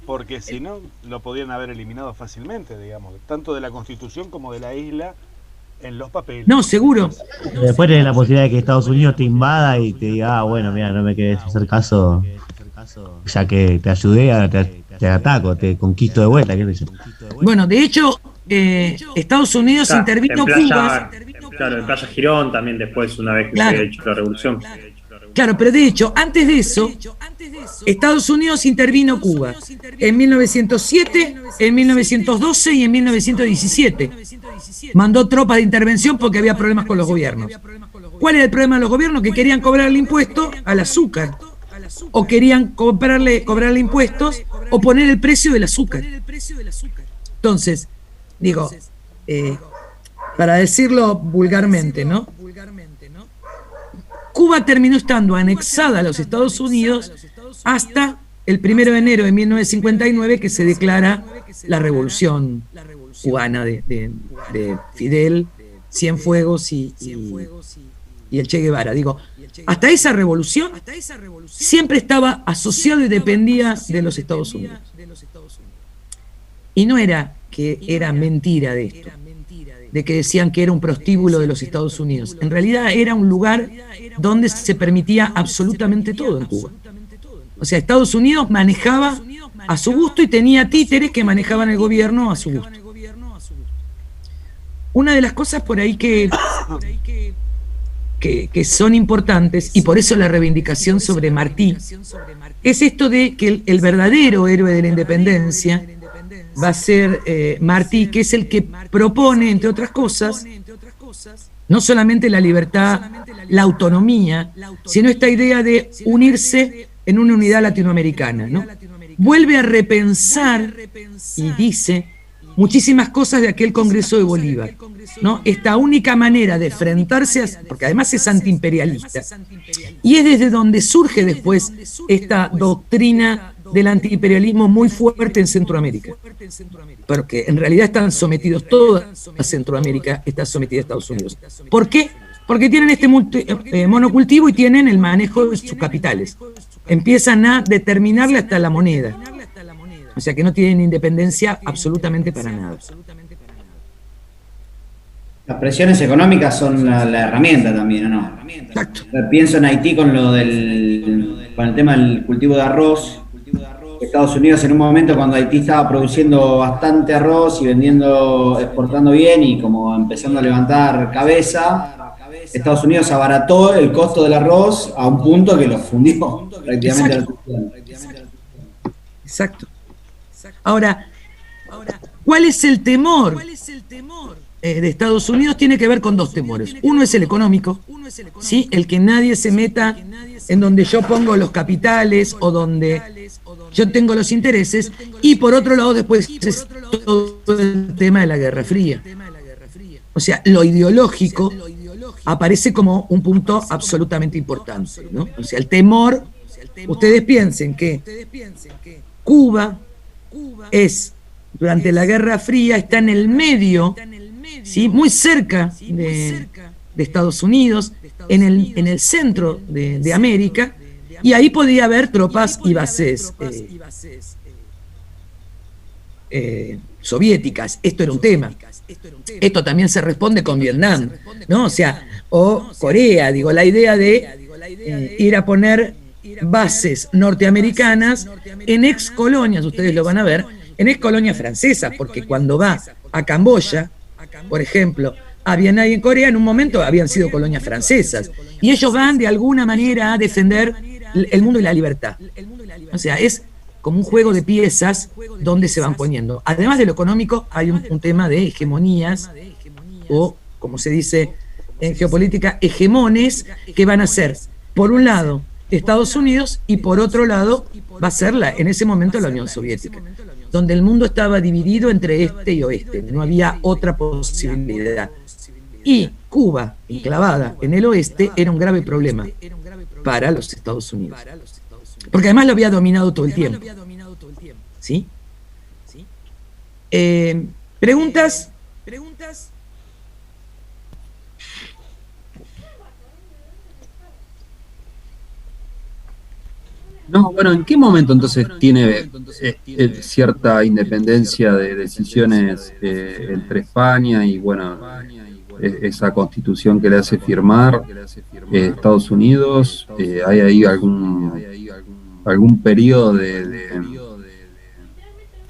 S5: porque si no, lo podrían haber eliminado fácilmente, digamos, tanto de la Constitución como de la isla en los papeles.
S1: No, seguro.
S10: Después tenés la posibilidad de que Estados Unidos te invada y te diga, bueno, mira, no me querés hacer caso, ya que te ayudé, te ataco, te conquisto de vuelta. ¿Qué sé yo?
S1: Bueno, de hecho, Estados Unidos intervino Cuba.
S6: Claro, en Playa Girón también después, una vez que se había hecho la revolución.
S1: Claro, pero de hecho, antes de eso, Estados Unidos intervino Cuba en 1907, en 1912 y en 1917. Mandó tropas de intervención porque había problemas con los gobiernos. ¿Cuál era el problema de los gobiernos? Que querían cobrar el impuesto al azúcar. O querían cobrarle impuestos o poner el precio del azúcar. Entonces, digo, para decirlo vulgarmente, ¿no? Cuba terminó estando anexada a los Estados Unidos hasta el 1 de enero de 1959, que se declara la revolución cubana de Fidel, Cienfuegos y el Che Guevara. Digo, hasta esa revolución siempre estaba asociado y dependía de los Estados Unidos. Y no era que era mentira de esto, de que decían que era un prostíbulo de los Estados Unidos. En realidad era un lugar donde se permitía absolutamente todo en Cuba. O sea, Estados Unidos manejaba a su gusto y tenía títeres que manejaban el gobierno a su gusto. una de las cosas por ahí que son importantes, y por eso la reivindicación sobre Martí, es esto de que el verdadero héroe de la independencia va a ser Martí, que es el que propone, entre otras cosas, no solamente la libertad, la autonomía, sino esta idea de unirse en una unidad latinoamericana, ¿no? Vuelve a repensar y dice muchísimas cosas de aquel Congreso de Bolívar, ¿no? Esta única manera de enfrentarse, porque además es antiimperialista, y es desde donde surge después esta doctrina del antiimperialismo muy fuerte en Centroamérica, porque en realidad están sometidos, toda Centroamérica está sometida a Estados Unidos. ¿Por qué? Porque tienen este monocultivo y tienen el manejo de sus capitales. Empiezan a determinarle hasta la moneda. O sea que no tienen independencia absolutamente para nada.
S11: Las presiones económicas son la herramienta también, ¿o no?
S1: Exacto.
S11: Pienso en Haití con el tema del cultivo de arroz. Estados Unidos en un momento cuando Haití estaba produciendo bastante arroz y exportando bien y como empezando a levantar cabeza, Estados Unidos abarató el costo del arroz a un punto que lo fundió prácticamente.
S1: Exacto. Ahora, ¿cuál es el temor de Estados Unidos? Tiene que ver con dos temores. Uno es el económico, ¿sí? El que nadie se meta en donde yo pongo los capitales o donde yo tengo los intereses, y por otro lado después es todo el tema de la Guerra Fría. O sea, lo ideológico aparece como un punto absolutamente importante, ¿no? O sea, el temor, ustedes piensen que Cuba es, durante la Guerra Fría, está en el medio, ¿sí? Muy cerca de Estados Unidos, en el centro de América, y ahí podía haber tropas y bases soviéticas. Esto era un tema. Esto también se responde con Vietnam, ¿no? O sea, o Corea, digo, la idea de ir a poner bases norteamericanas en ex colonias, ustedes lo van a ver, en ex colonias francesas, porque cuando va a Camboya, por ejemplo, a Vietnam y en Corea, en un momento habían sido colonias francesas, y ellos van de alguna manera a defender el mundo y la libertad. O sea, es como un juego de piezas donde se van poniendo. Además de lo económico, hay un tema de hegemonías, o como se dice en geopolítica, hegemones, que van a ser, por un lado, Estados Unidos, y por otro lado va a ser en ese momento la Unión Soviética, donde el mundo estaba dividido entre este y oeste, no había otra posibilidad. Y Cuba, enclavada en el oeste, era un grave problema para los Estados Unidos, porque además lo había dominado todo el tiempo. ¿Sí? ¿Preguntas?
S2: No, bueno, ¿en qué momento entonces tiene cierta independencia de decisiones entre España y, bueno, esa constitución que le hace firmar Estados Unidos? ¿Hay ahí algún periodo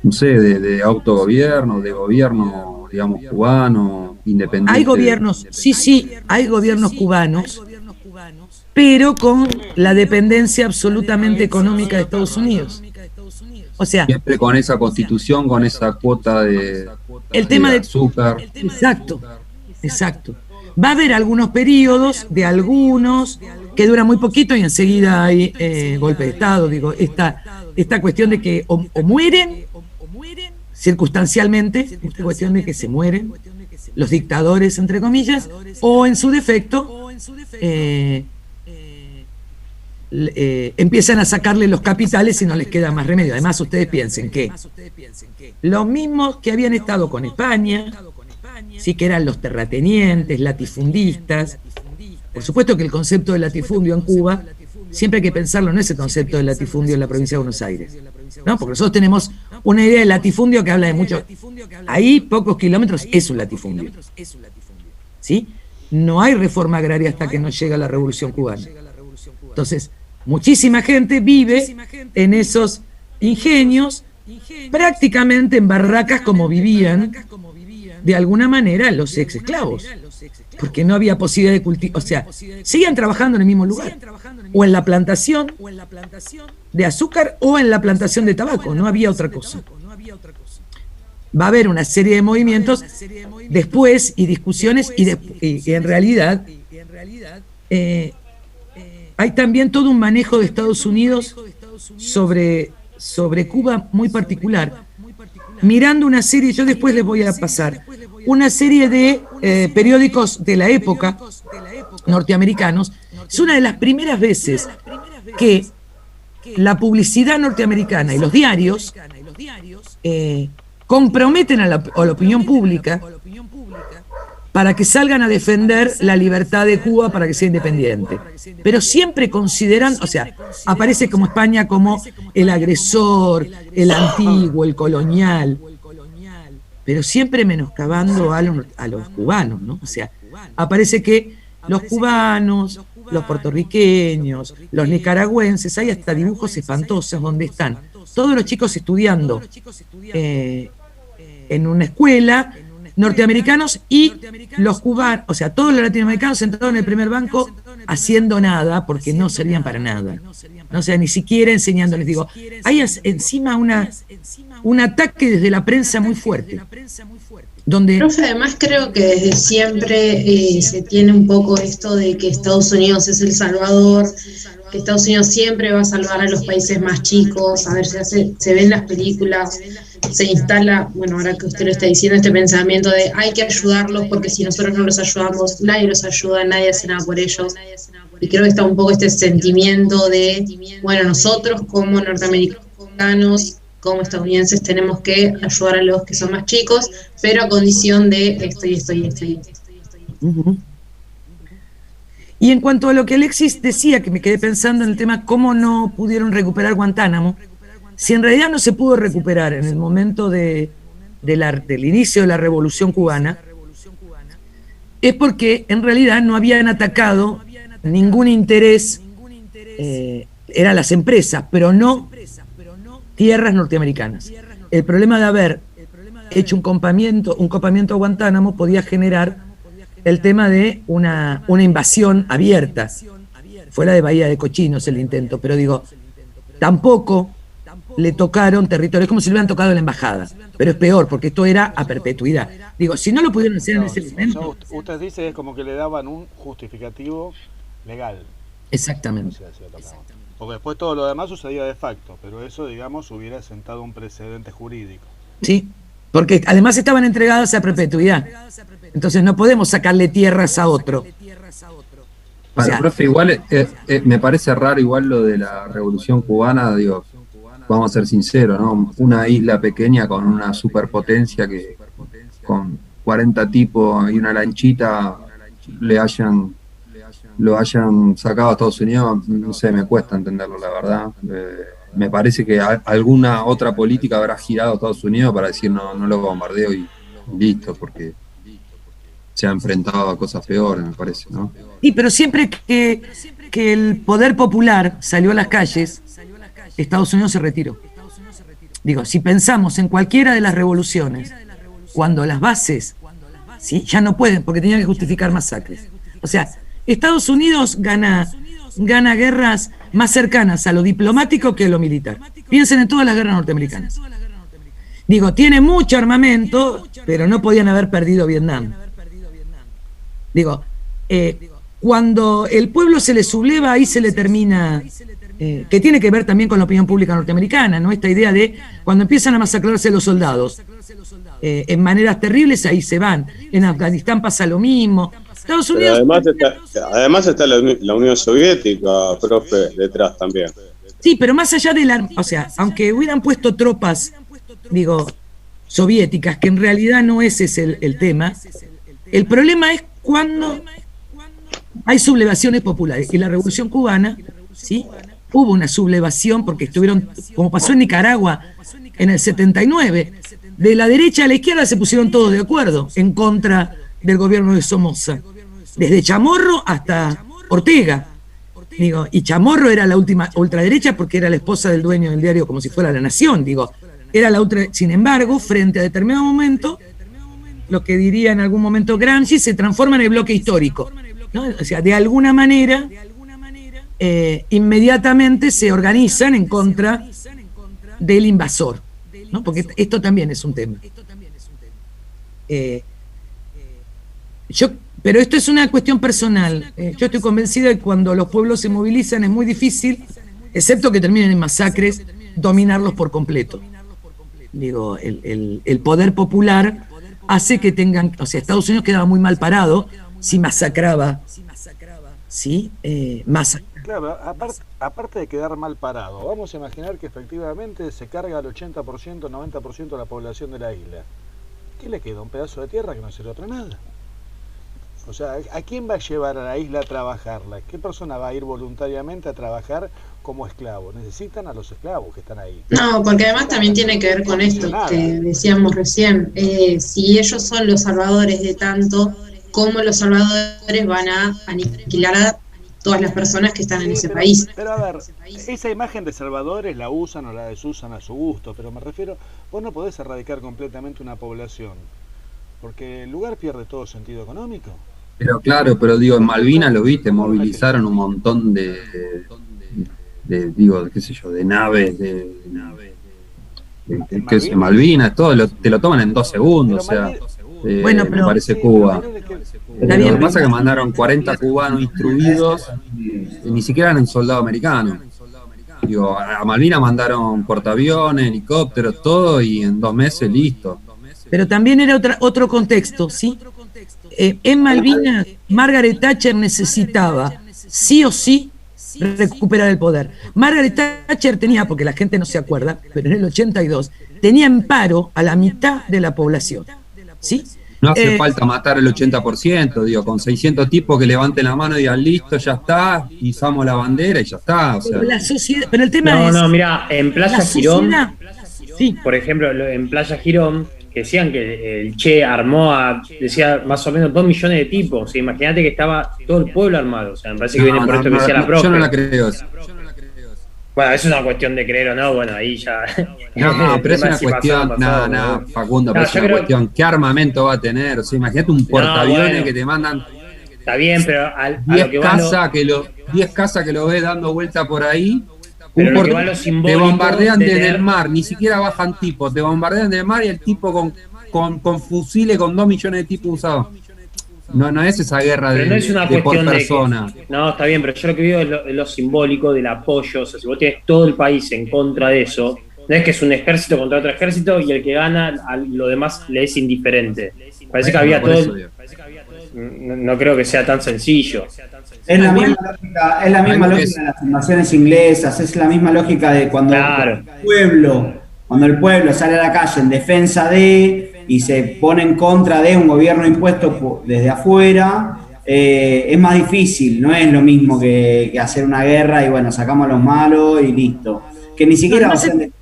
S2: no sé, de autogobierno, de gobierno, digamos, cubano, independiente?
S1: Hay gobiernos, sí, hay gobiernos cubanos, pero con la dependencia absolutamente económica de Estados Unidos. O sea,
S2: siempre con esa constitución, con esa cuota de azúcar.
S1: Exacto. Va a haber algunos periodos de algunos que duran muy poquito y enseguida hay golpe de Estado. Digo, esta cuestión de que o mueren circunstancialmente, esta cuestión de que se mueren los dictadores, entre comillas, o en su defecto empiezan a sacarle los capitales y no les queda más remedio. Además, ustedes piensen que los mismos que habían estado con España, sí, que eran los terratenientes, latifundistas. Por supuesto que el concepto de latifundio en Cuba, siempre hay que pensarlo, no es el concepto de latifundio en la provincia de Buenos Aires, ¿no? Porque nosotros tenemos una idea de latifundio que habla de mucho. Ahí, pocos kilómetros, es un latifundio, ¿sí? No hay reforma agraria hasta que no llega la Revolución Cubana. Entonces, muchísima gente vive en esos ingenios, prácticamente en barracas como vivían de alguna manera los ex esclavos, porque no había posibilidad de cultivar, o sea, seguían trabajando en el mismo lugar, o en la plantación de azúcar o en la plantación de tabaco, no había otra cosa. Va a haber una serie de movimientos después y discusiones y en realidad hay también todo un manejo de Estados Unidos sobre Cuba muy particular. Mirando una serie, yo después les voy a pasar, una serie de periódicos de la época norteamericanos. Es una de las primeras veces que la publicidad norteamericana y los diarios comprometen a la opinión pública para que salgan a defender la libertad de Cuba para que sea independiente. Pero siempre consideran, o sea, aparece como España como el agresor, el antiguo, el colonial, pero siempre menoscabando a los cubanos, ¿no? O sea, aparece que los cubanos, los puertorriqueños, los nicaragüenses, hay hasta dibujos espantosos donde están todos los chicos estudiando en una escuela, norteamericanos y los cubanos, o sea, todos los latinoamericanos sentados en el primer banco haciendo nada, porque no servían para nada. No, o sea, ni siquiera enseñándoles. Digo, hay encima un ataque desde la prensa muy fuerte. Donde...
S9: Profe, además creo que desde siempre se tiene un poco esto de que Estados Unidos es el salvador, que Estados Unidos siempre va a salvar a los países más chicos. A ver, se ven las películas, se instala, bueno, ahora que usted lo está diciendo, este pensamiento de hay que ayudarlos porque si nosotros no los ayudamos, nadie los ayuda, nadie hace nada por ellos. Y creo que está un poco este sentimiento de, bueno, nosotros como norteamericanos, como estadounidenses, tenemos que ayudar a los que son más chicos, pero a condición de esto y esto y esto y esto.
S1: Y en cuanto a lo que Alexis decía, que me quedé pensando en el tema cómo no pudieron recuperar Guantánamo, si en realidad no se pudo recuperar en el momento del inicio de la Revolución Cubana, es porque en realidad no habían atacado ningún interés, eran las empresas, pero no tierras norteamericanas. El problema de haber hecho un copamiento a Guantánamo podía generar el tema de una invasión abierta. Fue la de Bahía de Cochinos el intento, pero digo, tampoco le tocaron territorios, como si le hubieran tocado la embajada, pero es peor, porque esto era a perpetuidad. Digo, si no lo pudieron hacer en ese momento...
S5: Usted dice es como que le daban un justificativo legal.
S1: Exactamente.
S5: Porque después todo lo demás sucedía de facto, pero eso, digamos, hubiera sentado un precedente jurídico.
S1: Sí, porque además estaban entregadas a perpetuidad. Entonces no podemos sacarle tierras a otro.
S2: O sea, profe, igual me parece raro igual lo de la Revolución Cubana, digo, vamos a ser sinceros, ¿no? Una isla pequeña con una superpotencia que con 40 tipos y una lanchita lo hayan sacado a Estados Unidos, no sé, me cuesta entenderlo, la verdad. Me parece que alguna otra política habrá girado a Estados Unidos para decir no lo bombardeo y listo, porque se ha enfrentado a cosas peores, me parece, ¿no?
S1: Sí, pero siempre que el poder popular salió a las calles, Estados Unidos se retiró. Digo, si pensamos en cualquiera de las revoluciones, cuando las bases ¿sí? ya no pueden, porque tenían que justificar masacres. O sea, Estados Unidos gana guerras más cercanas a lo diplomático que a lo militar. Piensen en todas las guerras norteamericanas. Digo, tiene mucho armamento, pero no podían haber perdido Vietnam. Digo, cuando el pueblo se le subleva, ahí se le termina, que tiene que ver también con la opinión pública norteamericana, ¿no? Esta idea de cuando empiezan a masacrarse los soldados en maneras terribles, ahí se van. En Afganistán pasa lo mismo. Estados Unidos.
S12: Además está la Unión Soviética, profe, detrás también.
S1: Sí, pero más allá de o sea, aunque hubieran puesto tropas, digo, soviéticas, que en realidad no ese es el tema, el problema es cuando hay sublevaciones populares. Y la Revolución Cubana, ¿sí? Hubo una sublevación porque estuvieron, como pasó en Nicaragua en el 79, de la derecha a la izquierda se pusieron todos de acuerdo en contra del gobierno de Somoza, desde Chamorro hasta Ortega. Digo, y Chamorro era la última ultraderecha porque era la esposa del dueño del diario Como si fuera La Nación, digo, era la ultra. Sin embargo, frente a determinado momento, lo que diría en algún momento Gramsci, se transforma en el bloque histórico, ¿no? O sea, de alguna manera, inmediatamente se organizan en contra del invasor, ¿no? Porque esto también es un tema. Pero esto es una cuestión personal. Yo estoy convencida de que cuando los pueblos se movilizan es muy difícil, excepto que terminen en masacres, dominarlos por completo. Digo, el poder popular hace que tengan, o sea, Estados Unidos quedaba muy mal parado si masacraba, ¿sí?
S5: Claro, aparte de quedar mal parado, vamos a imaginar que efectivamente se carga el 80%, 90% de la población de la isla. ¿Qué le queda? Un pedazo de tierra que no sirve para nada. O sea, ¿a quién va a llevar a la isla a trabajarla? ¿Qué persona va a ir voluntariamente a trabajar como esclavo? Necesitan a los esclavos que están ahí.
S9: No, porque además también tiene que ver con esto que decíamos recién. Si ellos son los salvadores de tanto, ¿cómo los salvadores van a aniquilar a todas las personas que están en ese país?
S5: Pero a ver, esa imagen de salvadores la usan o la desusan a su gusto, pero me refiero, vos no podés erradicar completamente una población, porque el lugar pierde todo sentido económico.
S2: Pero claro, pero digo, en Malvinas lo viste, movilizaron un montón de digo, qué sé yo, de naves, que Malvinas, todo te lo toman en 2 segundos, o sea,
S1: bueno, pero,
S2: me parece Cuba. Lo que pasa es que mandaron 40 cubanos instruidos, ni siquiera eran soldados americanos. Digo, a Malvinas mandaron portaaviones, helicópteros, todo, y en 2 meses listo.
S1: Pero también era otro contexto, ¿sí? En Malvinas, Margaret Thatcher necesitaba, sí o sí, recuperar el poder. Margaret Thatcher tenía, porque la gente no se acuerda, pero en el 82, tenía en paro a la mitad de la población, ¿sí?
S2: No hace falta matar el 80%, digo, con 600 tipos que levanten la mano y digan, listo, ya está, izamos la bandera y ya está. O sea.
S1: La sociedad, pero el tema es...
S6: No, mira, en Playa Girón,
S1: sí.
S6: Por ejemplo, en Playa Girón, que decían que el Che armó decía más o menos 2 millones de tipos. O sea, imagínate que estaba todo el pueblo armado. O sea, me parece que viene por esto que decía la profe.
S2: Yo no la creo eso.
S6: Bueno, es una cuestión de creer o no, bueno, ahí ya...
S2: No, pero es una cuestión, no, Facundo, pero es una cuestión, ¿qué armamento va a tener? O sea, imagínate un portaaviones que te mandan...
S6: Está bien, pero...
S2: 10 casas que lo ves dando vuelta por ahí,
S6: te
S2: bombardean desde el mar, ni siquiera bajan tipos, te bombardean desde el mar y el tipo con fusiles con 2 millones de tipos usados. No es esa guerra
S6: no es una
S2: de por
S6: cuestión
S2: persona.
S6: No, está bien, pero yo lo que veo es lo simbólico del apoyo. O sea, si vos tienes todo el país en contra de eso, no es que es un ejército contra otro ejército y el que gana a lo demás le es indiferente. Parece que había todo... No creo que sea tan sencillo.
S11: Es la misma lógica de las invasiones inglesas, es la misma lógica de cuando el pueblo sale a la calle en defensa de y se pone en contra de un gobierno impuesto desde afuera, es más difícil, no es lo mismo que hacer una guerra y bueno, sacamos a los malos y listo. Que ni siquiera...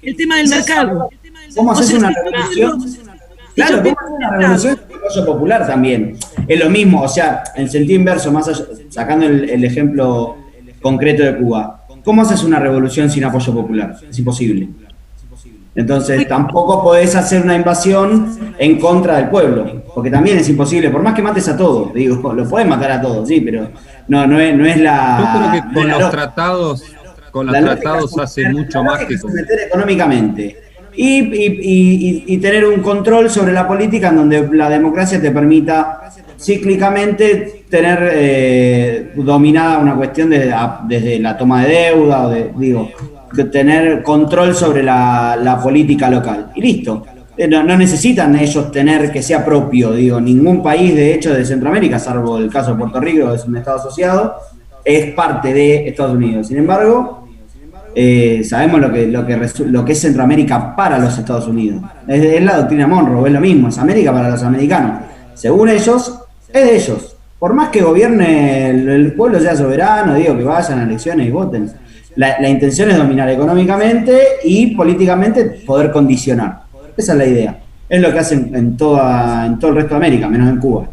S1: el tema del mercado.
S11: ¿Cómo haces una revolución? Claro, ¿cómo haces una revolución sin apoyo popular también? Es lo mismo, o sea, en sentido inverso, más allá, sacando el ejemplo concreto de Cuba, ¿cómo haces una revolución sin apoyo popular? Es imposible. Entonces tampoco podés hacer una invasión en contra del pueblo, porque también es imposible, por más que mates a todos, digo, lo podés matar a todos, sí, pero no es la...
S2: Yo creo que con los tratados hace mucho más que...
S11: Meter económicamente y tener un control sobre la política en donde la democracia te permita cíclicamente tener dominada una cuestión desde la toma de deuda, tener control sobre la política local. Y listo. No necesitan ellos tener que sea propio, ningún país de hecho de Centroamérica, salvo el caso de Puerto Rico, que es un estado asociado, es parte de Estados Unidos. Sin embargo, sabemos lo que es Centroamérica para los Estados Unidos. Es la doctrina Monroe, es lo mismo, es América para los americanos. Según ellos, es de ellos. Por más que gobierne el pueblo sea soberano, que vayan a elecciones y voten. La intención es dominar económicamente y políticamente poder condicionar. Esa es la idea. Es lo que hacen en todo el resto de América, menos en Cuba.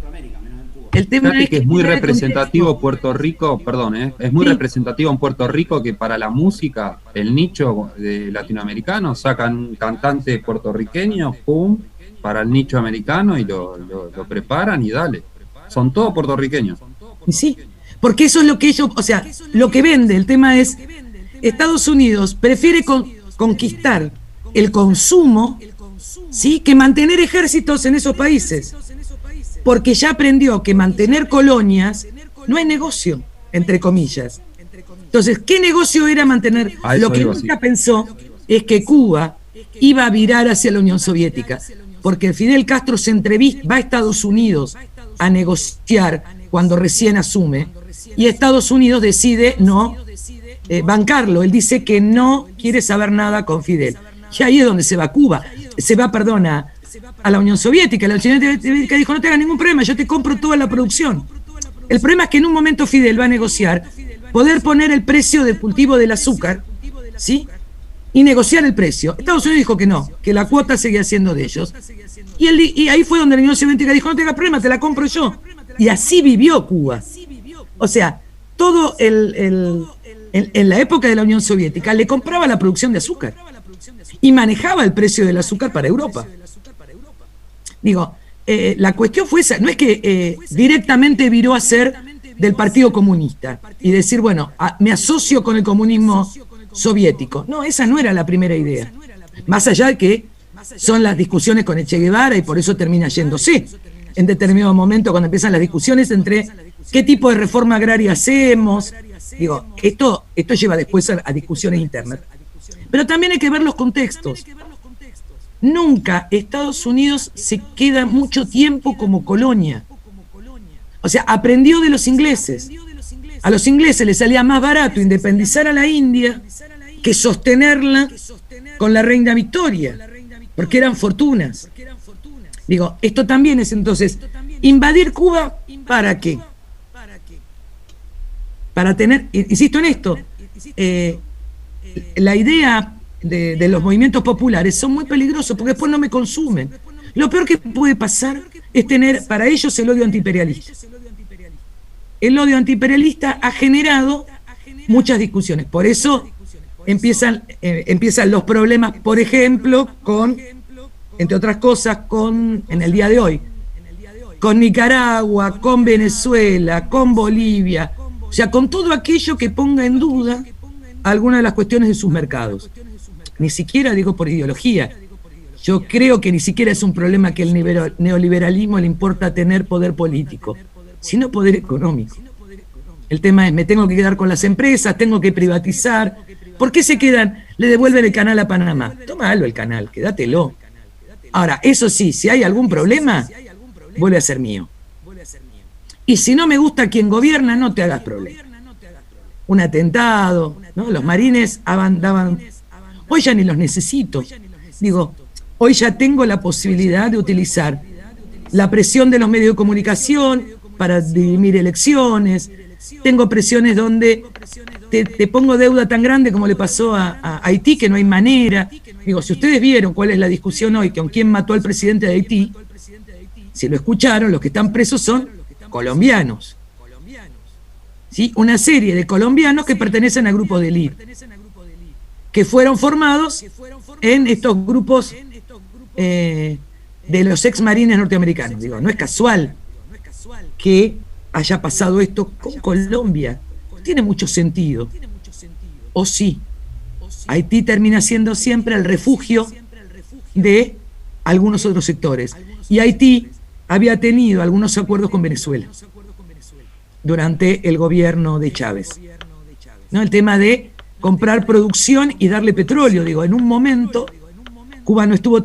S1: El tema
S2: Fíjate
S1: es
S2: que es muy
S1: fuera de
S2: representativo
S1: contexto.
S2: Puerto Rico, perdón, es muy
S1: Sí.
S2: representativo en Puerto Rico que para la música, el nicho de latinoamericano, sacan un cantante puertorriqueño, pum, para el nicho americano y lo preparan y dale. Son todos puertorriqueños.
S1: Y sí, porque eso es lo que ellos, o sea, lo que vende. El tema es, Estados Unidos prefiere conquistar el consumo, ¿sí?, que mantener ejércitos en esos países. Porque ya aprendió que mantener colonias no es negocio, entre comillas. Entonces, ¿qué negocio era mantener?
S2: A eso
S1: Lo que
S2: iba,
S1: nunca
S2: sí.
S1: pensó es que Cuba iba a virar hacia la Unión Soviética, porque Fidel Castro va a Estados Unidos a negociar cuando recién asume, y Estados Unidos decide no bancarlo. Él dice que no quiere saber nada con Fidel. Y ahí es donde se va Cuba, a la Unión Soviética. La Unión Soviética dijo, no tengas ningún problema, yo te compro toda la producción. El problema es que en un momento Fidel va a negociar poder poner el precio del cultivo del azúcar, ¿sí?, y negociar el precio. Estados Unidos dijo que no, que la cuota seguía siendo de ellos. Y ahí fue donde la Unión Soviética dijo, no tengas problema, te la compro yo. Y así vivió Cuba. O sea, todo en la época de la Unión Soviética le compraba la producción de azúcar y manejaba el precio del azúcar para Europa. Digo, la cuestión fue esa, no es que directamente viró a ser del Partido Comunista y decir, bueno, me asocio con el comunismo soviético. No, esa no era la primera idea. Más allá de que son las discusiones con el Che Guevara y por eso termina yéndose en determinado momento cuando empiezan las discusiones entre qué tipo de reforma agraria hacemos. Digo, esto lleva después a discusiones internas. Pero también hay que ver los contextos. Nunca Estados Unidos se queda mucho tiempo como colonia. O sea, aprendió de los ingleses. A los ingleses les salía más barato independizar a la India que sostenerla con la reina Victoria, porque eran fortunas. Digo, esto también es entonces, invadir Cuba, ¿para qué? Para tener, insisto en esto, la idea de los movimientos populares son muy peligrosos porque después no me consumen. Lo peor que puede pasar es tener para ellos el odio antiimperialista. El odio antiimperialista ha generado muchas discusiones. Por eso empiezan los problemas, por ejemplo, entre otras cosas, en el día de hoy, con Nicaragua, con Venezuela, con Bolivia, o sea, con todo aquello que ponga en duda alguna de las cuestiones de sus mercados. Ni siquiera digo por ideología. Yo creo que ni siquiera es un problema que el neoliberalismo le importa tener poder político, sino poder económico. El tema es, me tengo que quedar con las empresas, tengo que privatizar. ¿Por qué se quedan? Le devuelven el canal a Panamá. Tómalo el canal, quédatelo. Ahora, eso sí, si hay algún problema, vuelve a ser mío. Y si no me gusta quien gobierna, no te hagas problema. Un atentado, ¿no? Los marines daban... Hoy ya ni los necesito. Digo, hoy ya tengo la posibilidad de utilizar la presión de los medios de comunicación para dirimir elecciones. Tengo presiones donde te pongo deuda tan grande como le pasó a Haití, que no hay manera. Digo, si ustedes vieron cuál es la discusión hoy, con quién mató al presidente de Haití, si lo escucharon, los que están presos son colombianos. ¿Sí? Una serie de colombianos que pertenecen a grupos de élite, que fueron formados en estos grupos de los ex marines norteamericanos. Digo, no es casual que haya pasado esto con Colombia. Tiene mucho sentido. O sí, Haití termina siendo siempre el refugio de algunos otros sectores. Y Haití había tenido algunos acuerdos con Venezuela durante el gobierno de Chávez, ¿no? El tema de comprar producción y darle petróleo. Digo, en un momento Cuba no estuvo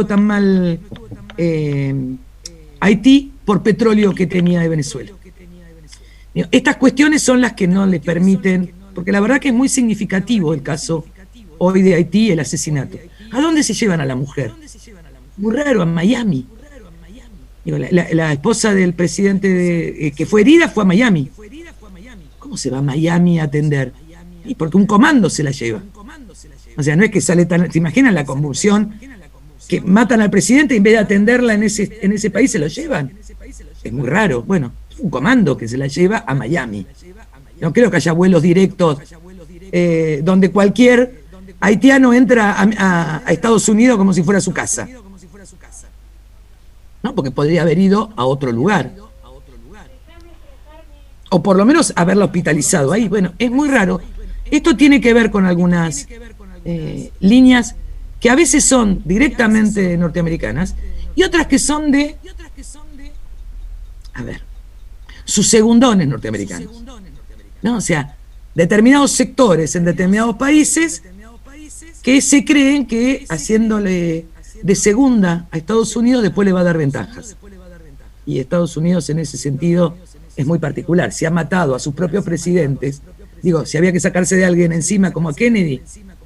S1: tan mal, Haití, por petróleo que tenía de Venezuela. Digo, estas cuestiones son las que no le permiten, porque la verdad que es muy significativo el caso hoy de Haití, el asesinato. ¿A dónde se llevan a la mujer? Muy raro, a Miami. Digo, la esposa del presidente que fue herida fue a Miami. ¿Cómo se va a Miami a atender? Y porque un comando se la lleva. O sea, no es que sale tan... ¿Se imaginan la convulsión? Que matan al presidente y en vez de atenderla en ese país se lo llevan. Es muy raro. Bueno, un comando que se la lleva a Miami. No creo que haya vuelos directos donde cualquier haitiano entra a Estados Unidos como si fuera su casa. ¿No? Porque podría haber ido a otro lugar. O por lo menos haberlo hospitalizado ahí. Bueno, es muy raro. Esto tiene que ver con algunas líneas que a veces son directamente norteamericanas y otras que son de, sus segundones norteamericanos, ¿no? O sea, determinados sectores en determinados países que se creen que haciéndole de segunda a Estados Unidos después le va a dar ventajas. Y Estados Unidos en ese sentido es muy particular. Se ha matado a sus propios presidentes. Digo, si había que sacarse de alguien encima como a Kennedy,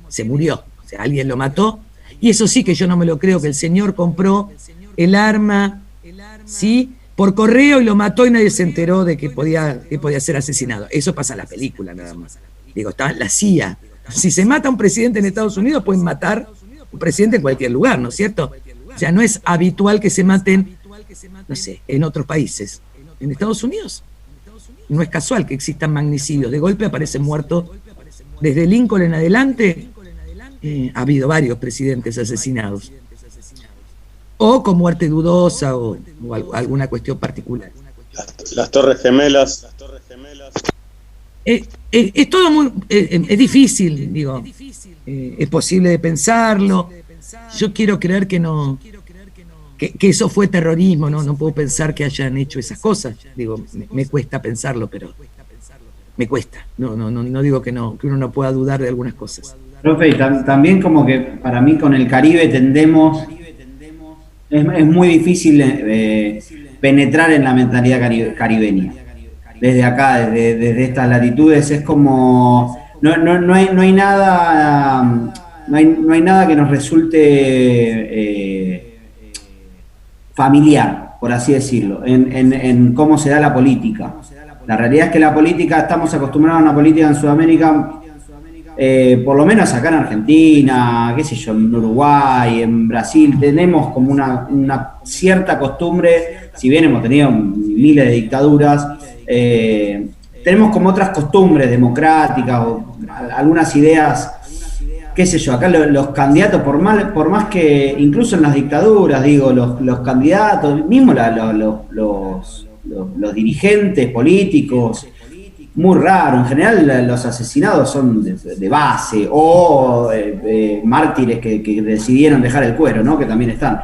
S1: se murió. O sea, alguien lo mató. Y eso sí que yo no me lo creo, que el señor compró el arma, ¿sí?, por correo y lo mató y nadie se enteró de que podía ser asesinado. Eso pasa en la película nada más. Digo, está la CIA. Si se mata a un presidente en Estados Unidos, pueden matar a un presidente en cualquier lugar, ¿no es cierto? O sea, no es habitual que se maten, no sé, en otros países. En Estados Unidos no es casual que existan magnicidios. De golpe aparecen muertos. Desde Lincoln en adelante ha habido varios presidentes asesinados. O con muerte dudosa o alguna cuestión particular.
S12: Las Torres Gemelas.
S1: Es todo muy... es difícil, digo. Es posible de pensarlo. Yo quiero creer que no... Que eso fue terrorismo, ¿no? No puedo pensar que hayan hecho esas cosas. Digo, me cuesta pensarlo, pero me cuesta. No digo que uno no pueda dudar de algunas cosas.
S11: Profe, también como que para mí con el Caribe tendemos, es muy difícil penetrar en la mentalidad caribeña. Desde acá, desde estas latitudes, es como, no hay nada que nos resulte familiar, por así decirlo, en cómo se da la política. La realidad es que la política, estamos acostumbrados a una política en Sudamérica, por lo menos acá en Argentina, qué sé yo, en Uruguay, en Brasil, tenemos como una cierta costumbre, si bien hemos tenido miles de dictaduras, tenemos como otras costumbres democráticas o algunas ideas, qué sé yo, acá los candidatos, por más que incluso en las dictaduras, digo, los candidatos, mismo los dirigentes políticos, muy raro. En general los asesinados son de base o mártires que decidieron dejar el cuero, ¿no? Que también están.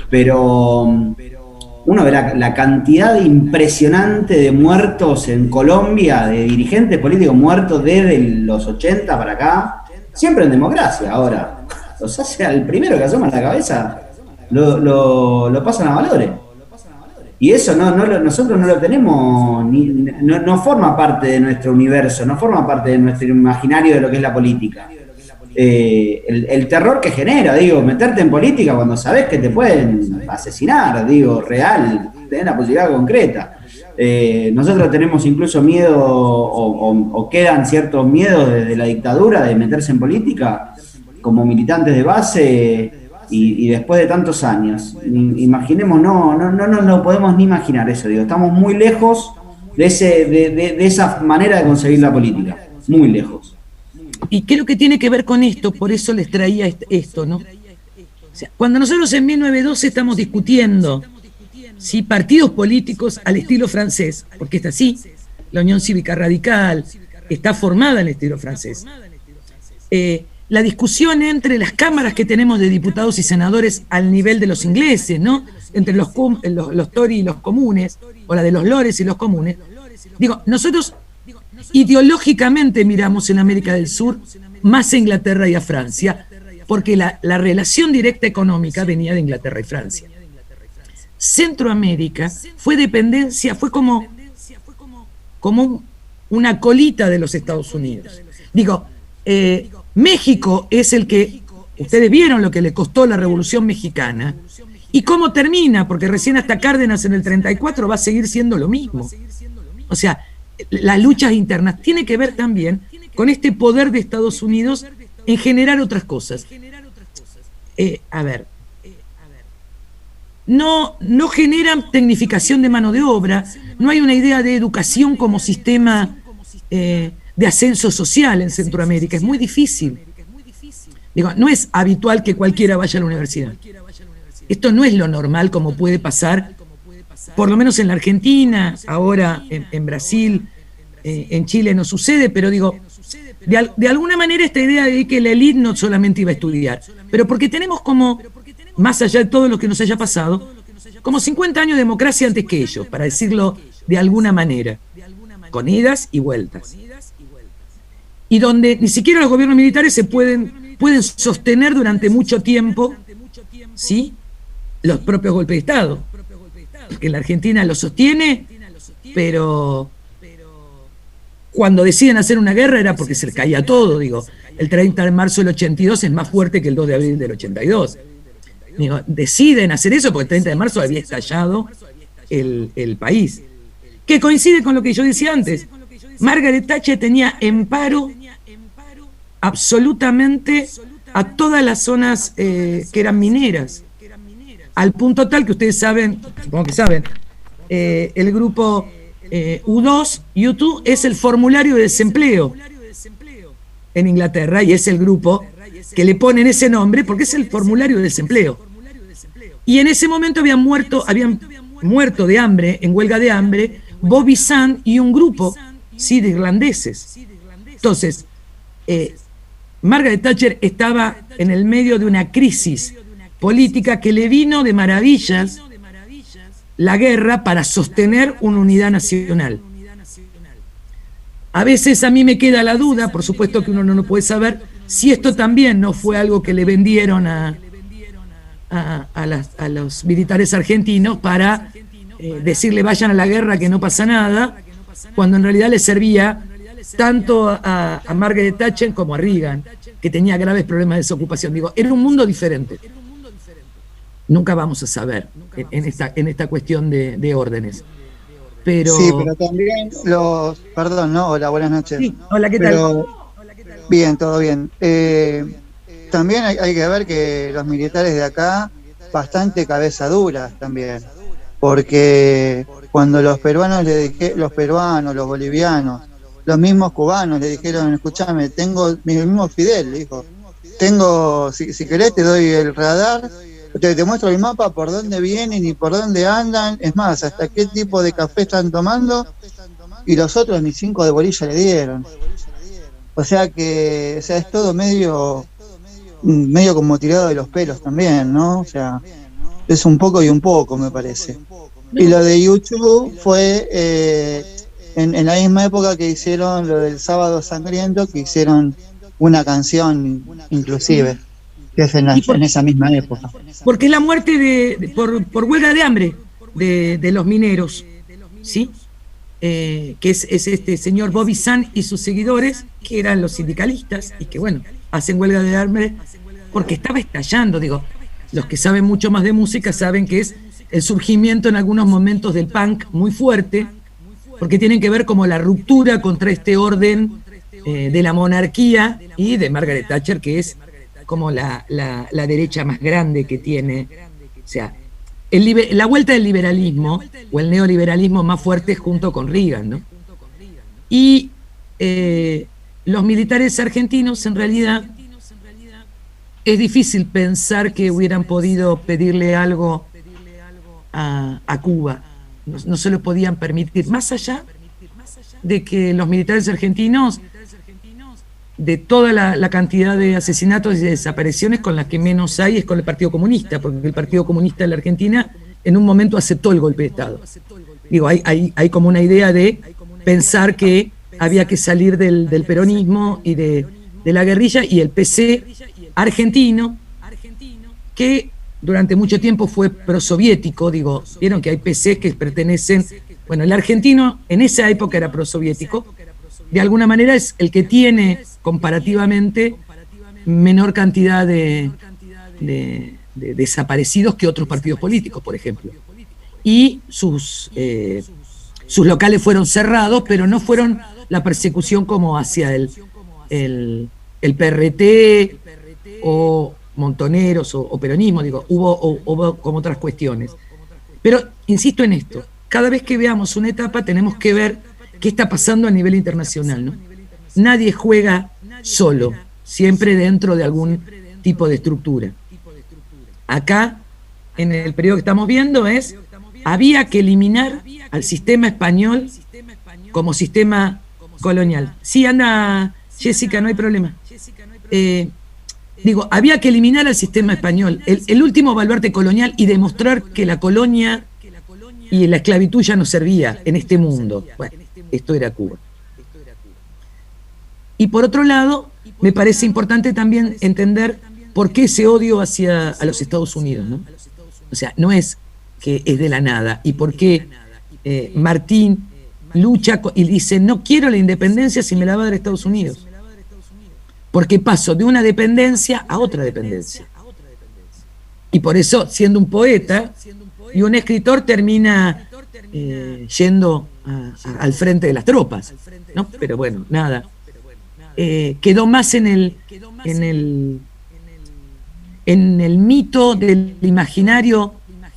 S11: Pero uno ve la cantidad impresionante de muertos en Colombia, de dirigentes políticos muertos desde los 80 para acá, siempre en democracia. Ahora, los hace al primero que asoma la cabeza, lo pasan a valores. Y eso nosotros no lo tenemos, no forma parte de nuestro universo, no forma parte de nuestro imaginario de lo que es la política. El terror que genera, digo, meterte en política cuando sabés que te pueden asesinar, digo, real, tener la posibilidad concreta. Nosotros tenemos incluso miedo o quedan ciertos miedos desde la dictadura de meterse en política como militantes de base. Y después de tantos años, imaginemos, no podemos ni imaginar eso, digo, estamos muy lejos de esa manera de concebir la política, muy lejos.
S1: Y creo que tiene que ver con esto, por eso les traía esto, ¿no? O sea, cuando nosotros en 1912 estamos discutiendo si partidos políticos al estilo francés, porque está así, la Unión Cívica Radical está formada en el estilo francés, la discusión entre las cámaras que tenemos de diputados y senadores al nivel de los ingleses, ¿no? Entre los Tory y los comunes, o la de los Lores y los comunes. Digo, nosotros ideológicamente miramos en América del Sur más a Inglaterra y a Francia, porque la relación directa económica venía de Inglaterra y Francia. Centroamérica fue dependencia, fue como una colita de los Estados Unidos. Digo, México es el que, ustedes vieron lo que le costó la Revolución Mexicana y cómo termina, porque recién hasta Cárdenas en el 34 va a seguir siendo lo mismo. O sea, las luchas internas tiene que ver también con este poder de Estados Unidos en generar otras cosas. no generan tecnificación de mano de obra, no hay una idea de educación como sistema de ascenso social en Centroamérica, es muy difícil. Digo, no es habitual que cualquiera vaya a la universidad. Esto no es lo normal como puede pasar, por lo menos en la Argentina, ahora en Brasil, en Chile no sucede, pero digo, de alguna manera esta idea de que la élite no solamente iba a estudiar, pero porque tenemos como, más allá de todo lo que nos haya pasado, como 50 años de democracia antes que ellos, para decirlo de alguna manera, con idas y vueltas. Y donde ni siquiera los gobiernos militares se pueden sostener durante mucho tiempo, ¿sí?, los propios golpes de Estado. Porque la Argentina lo sostiene, pero cuando deciden hacer una guerra era porque se le caía todo. Digo, el 30 de marzo del 82 es más fuerte que el 2 de abril del 82. Digo, deciden hacer eso porque el 30 de marzo había estallado el país. Que coincide con lo que yo decía antes. Margaret Thatcher tenía en paro absolutamente a todas las zonas que eran mineras, al punto tal que ustedes saben, supongo que saben, el grupo U2 es el formulario de desempleo en Inglaterra, y es el grupo que le ponen ese nombre porque es el formulario de desempleo. Y en ese momento habían muerto de hambre, en huelga de hambre, Bobby Sands y un grupo, sí, de irlandeses. Entonces, Margaret Thatcher estaba en el medio de una crisis política que le vino de maravillas la guerra para sostener una unidad nacional. A veces a mí me queda la duda, por supuesto que uno no puede saber, si esto también no fue algo que le vendieron a los militares argentinos para decirle vayan a la guerra que no pasa nada, cuando en realidad les servía tanto a Margaret Thatcher como a Reagan, que tenía graves problemas de desocupación. Digo, era un mundo diferente. Nunca vamos a saber en esta cuestión de órdenes. Pero...
S13: Sí, pero también Perdón, ¿no? Hola, buenas noches.
S1: Sí, hola, ¿qué tal?
S13: Bien, todo bien. También hay que ver que los militares de acá, bastante cabeza dura también. Porque cuando los peruanos, los bolivianos, los mismos cubanos le dijeron, escúchame, tengo mi mismo Fidel, dijo, si querés te doy el radar, te muestro el mapa por dónde vienen y por dónde andan, es más, hasta qué tipo de café están tomando, y los otros ni 5 de bolilla le dieron. O sea que, es todo medio como tirado de los pelos también, ¿no? O sea, es un poco y un poco, me parece. Y lo de YouTube fue en la misma época que hicieron lo del Sábado Sangriento, que hicieron una canción inclusive, que es en esa misma época.
S1: Porque es la muerte por huelga de hambre de los mineros, ¿sí? Que es este señor Bobby Sands y sus seguidores, que eran los sindicalistas, y que bueno, hacen huelga de hambre porque estaba estallando. Digo, los que saben mucho más de música saben que es el surgimiento en algunos momentos del punk muy fuerte, porque tienen que ver como la ruptura contra este orden de la monarquía y de Margaret Thatcher, que es como la derecha más grande que tiene. O sea, la vuelta del liberalismo o el neoliberalismo más fuerte junto con Reagan, ¿no? Y los militares argentinos, en realidad, es difícil pensar que hubieran podido pedirle algo a Cuba. No se lo podían permitir, más allá de que los militares argentinos, de toda la cantidad de asesinatos y de desapariciones, con las que menos hay es con el Partido Comunista, porque el Partido Comunista de la Argentina en un momento aceptó el golpe de Estado. Digo, hay como una idea de pensar que había que salir del peronismo y de la guerrilla, y el PC argentino, que durante mucho tiempo fue prosoviético. Digo, vieron que hay PCs que pertenecen, bueno, el argentino en esa época era prosoviético, de alguna manera es el que tiene comparativamente menor cantidad de desaparecidos que otros partidos políticos, por ejemplo. Y sus locales fueron cerrados, pero no fueron la persecución como hacia el PRT o montoneros o peronismo, digo, hubo como otras cuestiones. Pero insisto en esto, cada vez que veamos una etapa tenemos que ver qué está pasando a nivel internacional, ¿no? Nadie juega solo, siempre dentro de algún tipo de estructura. Acá, en el periodo que estamos viendo, había que eliminar al sistema español como sistema colonial. Sí, anda, Jessica, no hay problema. Digo, había que eliminar al sistema español, el último baluarte colonial, y demostrar que la colonia y la esclavitud ya no servía en este mundo. Bueno, esto era Cuba. Y por otro lado, me parece importante también entender por qué ese odio hacia los Estados Unidos, ¿no? O sea, no es que es de la nada, y por qué Martín lucha y dice, no quiero la independencia si me la va a dar Estados Unidos. Porque paso de una dependencia a otra dependencia. Y por eso, siendo un poeta y un escritor, termina yendo al frente de las tropas, ¿no? Pero bueno, nada. Quedó más en el mito del imaginario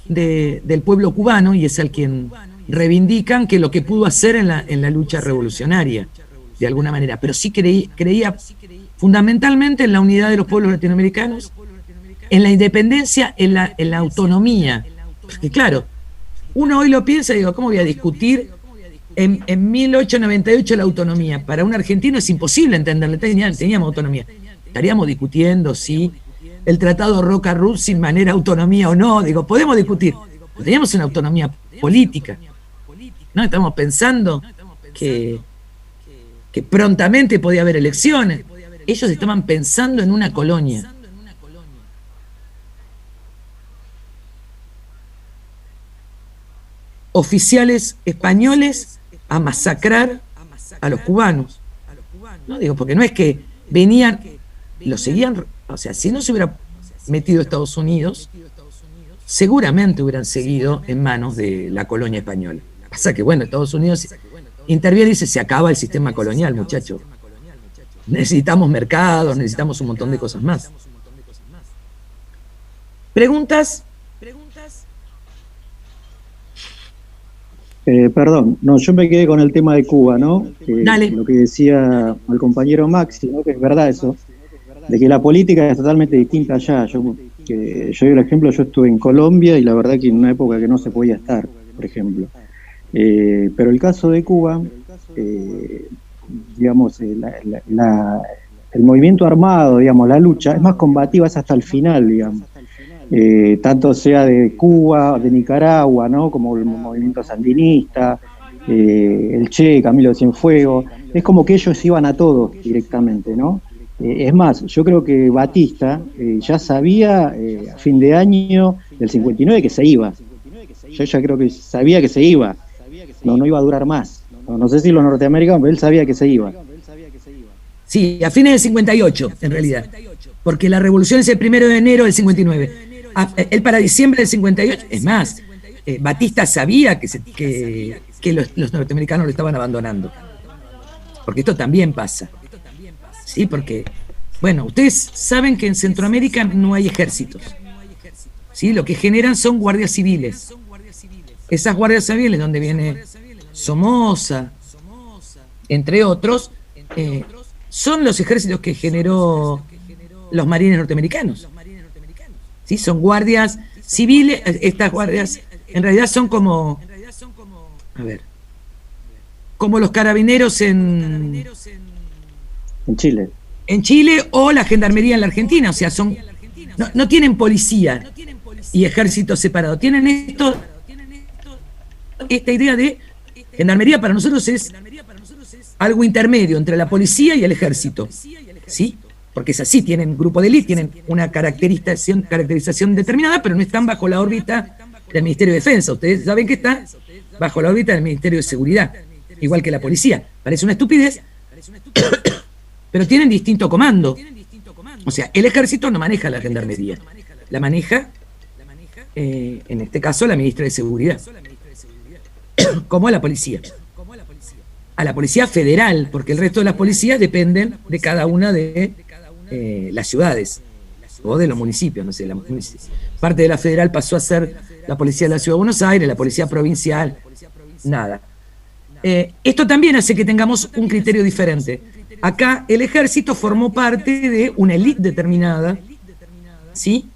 S1: del pueblo cubano, y es al quien reivindican, que lo que pudo hacer en la lucha revolucionaria, de alguna manera. Pero sí creía fundamentalmente en la unidad de los pueblos latinoamericanos, en la independencia, en la autonomía. Porque claro, uno hoy lo piensa y digo, ¿cómo voy a discutir en 1898 la autonomía? Para un argentino es imposible entenderlo, teníamos autonomía. Estaríamos discutiendo si el tratado Roca-Ruth sin manera autonomía o no. Digo, podemos discutir, pero teníamos una autonomía política. ¿No? Estamos pensando que prontamente podía haber elecciones. Ellos estaban pensando en una colonia. Oficiales españoles a masacrar a los cubanos. No digo, porque no es que venían, lo seguían, o sea, si no se hubiera metido Estados Unidos, seguramente hubieran seguido en manos de la colonia española. Pasa que, bueno, Estados Unidos interviene y dice, se acaba el sistema colonial, muchachos. Necesitamos mercados, necesitamos un montón de cosas más. ¿Preguntas?
S7: Perdón, no, yo me quedé con el tema de Cuba, ¿no?
S1: Dale.
S7: Lo que decía el compañero Maxi, ¿no? Que es verdad eso, de que la política es totalmente distinta allá. Yo doy el ejemplo, yo estuve en Colombia y la verdad que en una época que no se podía estar, por ejemplo. Pero el caso de Cuba, digamos, el movimiento armado, digamos, la lucha es más combativa, es hasta el final, digamos. Tanto sea de Cuba, de Nicaragua, ¿no? Como el movimiento sandinista, el Che, Camilo de Cienfuegos, es como que ellos iban a todos directamente, ¿no? Es más, yo creo que Batista ya sabía a fin de año del 59 que se iba. Yo ya creo que sabía que se iba, no iba a durar más. No sé si los norteamericanos, pero él sabía que se iba.
S1: Sí, a fines del 58, en realidad, porque la revolución es el 1 de enero del 59. Él para diciembre del 58, es más, Batista sabía que los norteamericanos lo estaban abandonando. Porque esto también pasa. Sí, porque, bueno, ustedes saben que en Centroamérica no hay ejércitos. ¿Sí? Lo que generan son guardias civiles. Esas guardias civiles, donde viene Somoza, entre otros, son los ejércitos que generó los marines norteamericanos. ¿Sí? Son guardias civiles. Estas guardias en realidad son como, a ver, como los carabineros en
S7: Chile.
S1: En Chile, o la gendarmería en la Argentina. O sea, no tienen policía y ejército separado. Tienen esta idea de gendarmería. Para nosotros es algo intermedio entre la policía y el ejército, ¿sí? Porque es así, tienen grupo de élite, tienen una caracterización determinada, pero no están bajo la órbita del Ministerio de Defensa. Ustedes saben que está bajo la órbita del Ministerio de Seguridad, igual que la policía. Parece una estupidez, pero tienen distinto comando. O sea, el ejército no maneja la gendarmería, la maneja, en este caso, la ministra de Seguridad, como a la policía. A la policía federal, porque el resto de las policías dependen de cada una de las ciudades. o de los municipios, no sé, parte de la federal pasó a ser la policía de la Ciudad de Buenos Aires, la policía provincial, nada. Esto también hace que tengamos un criterio diferente. Acá el ejército formó parte de una élite determinada, ¿sí?,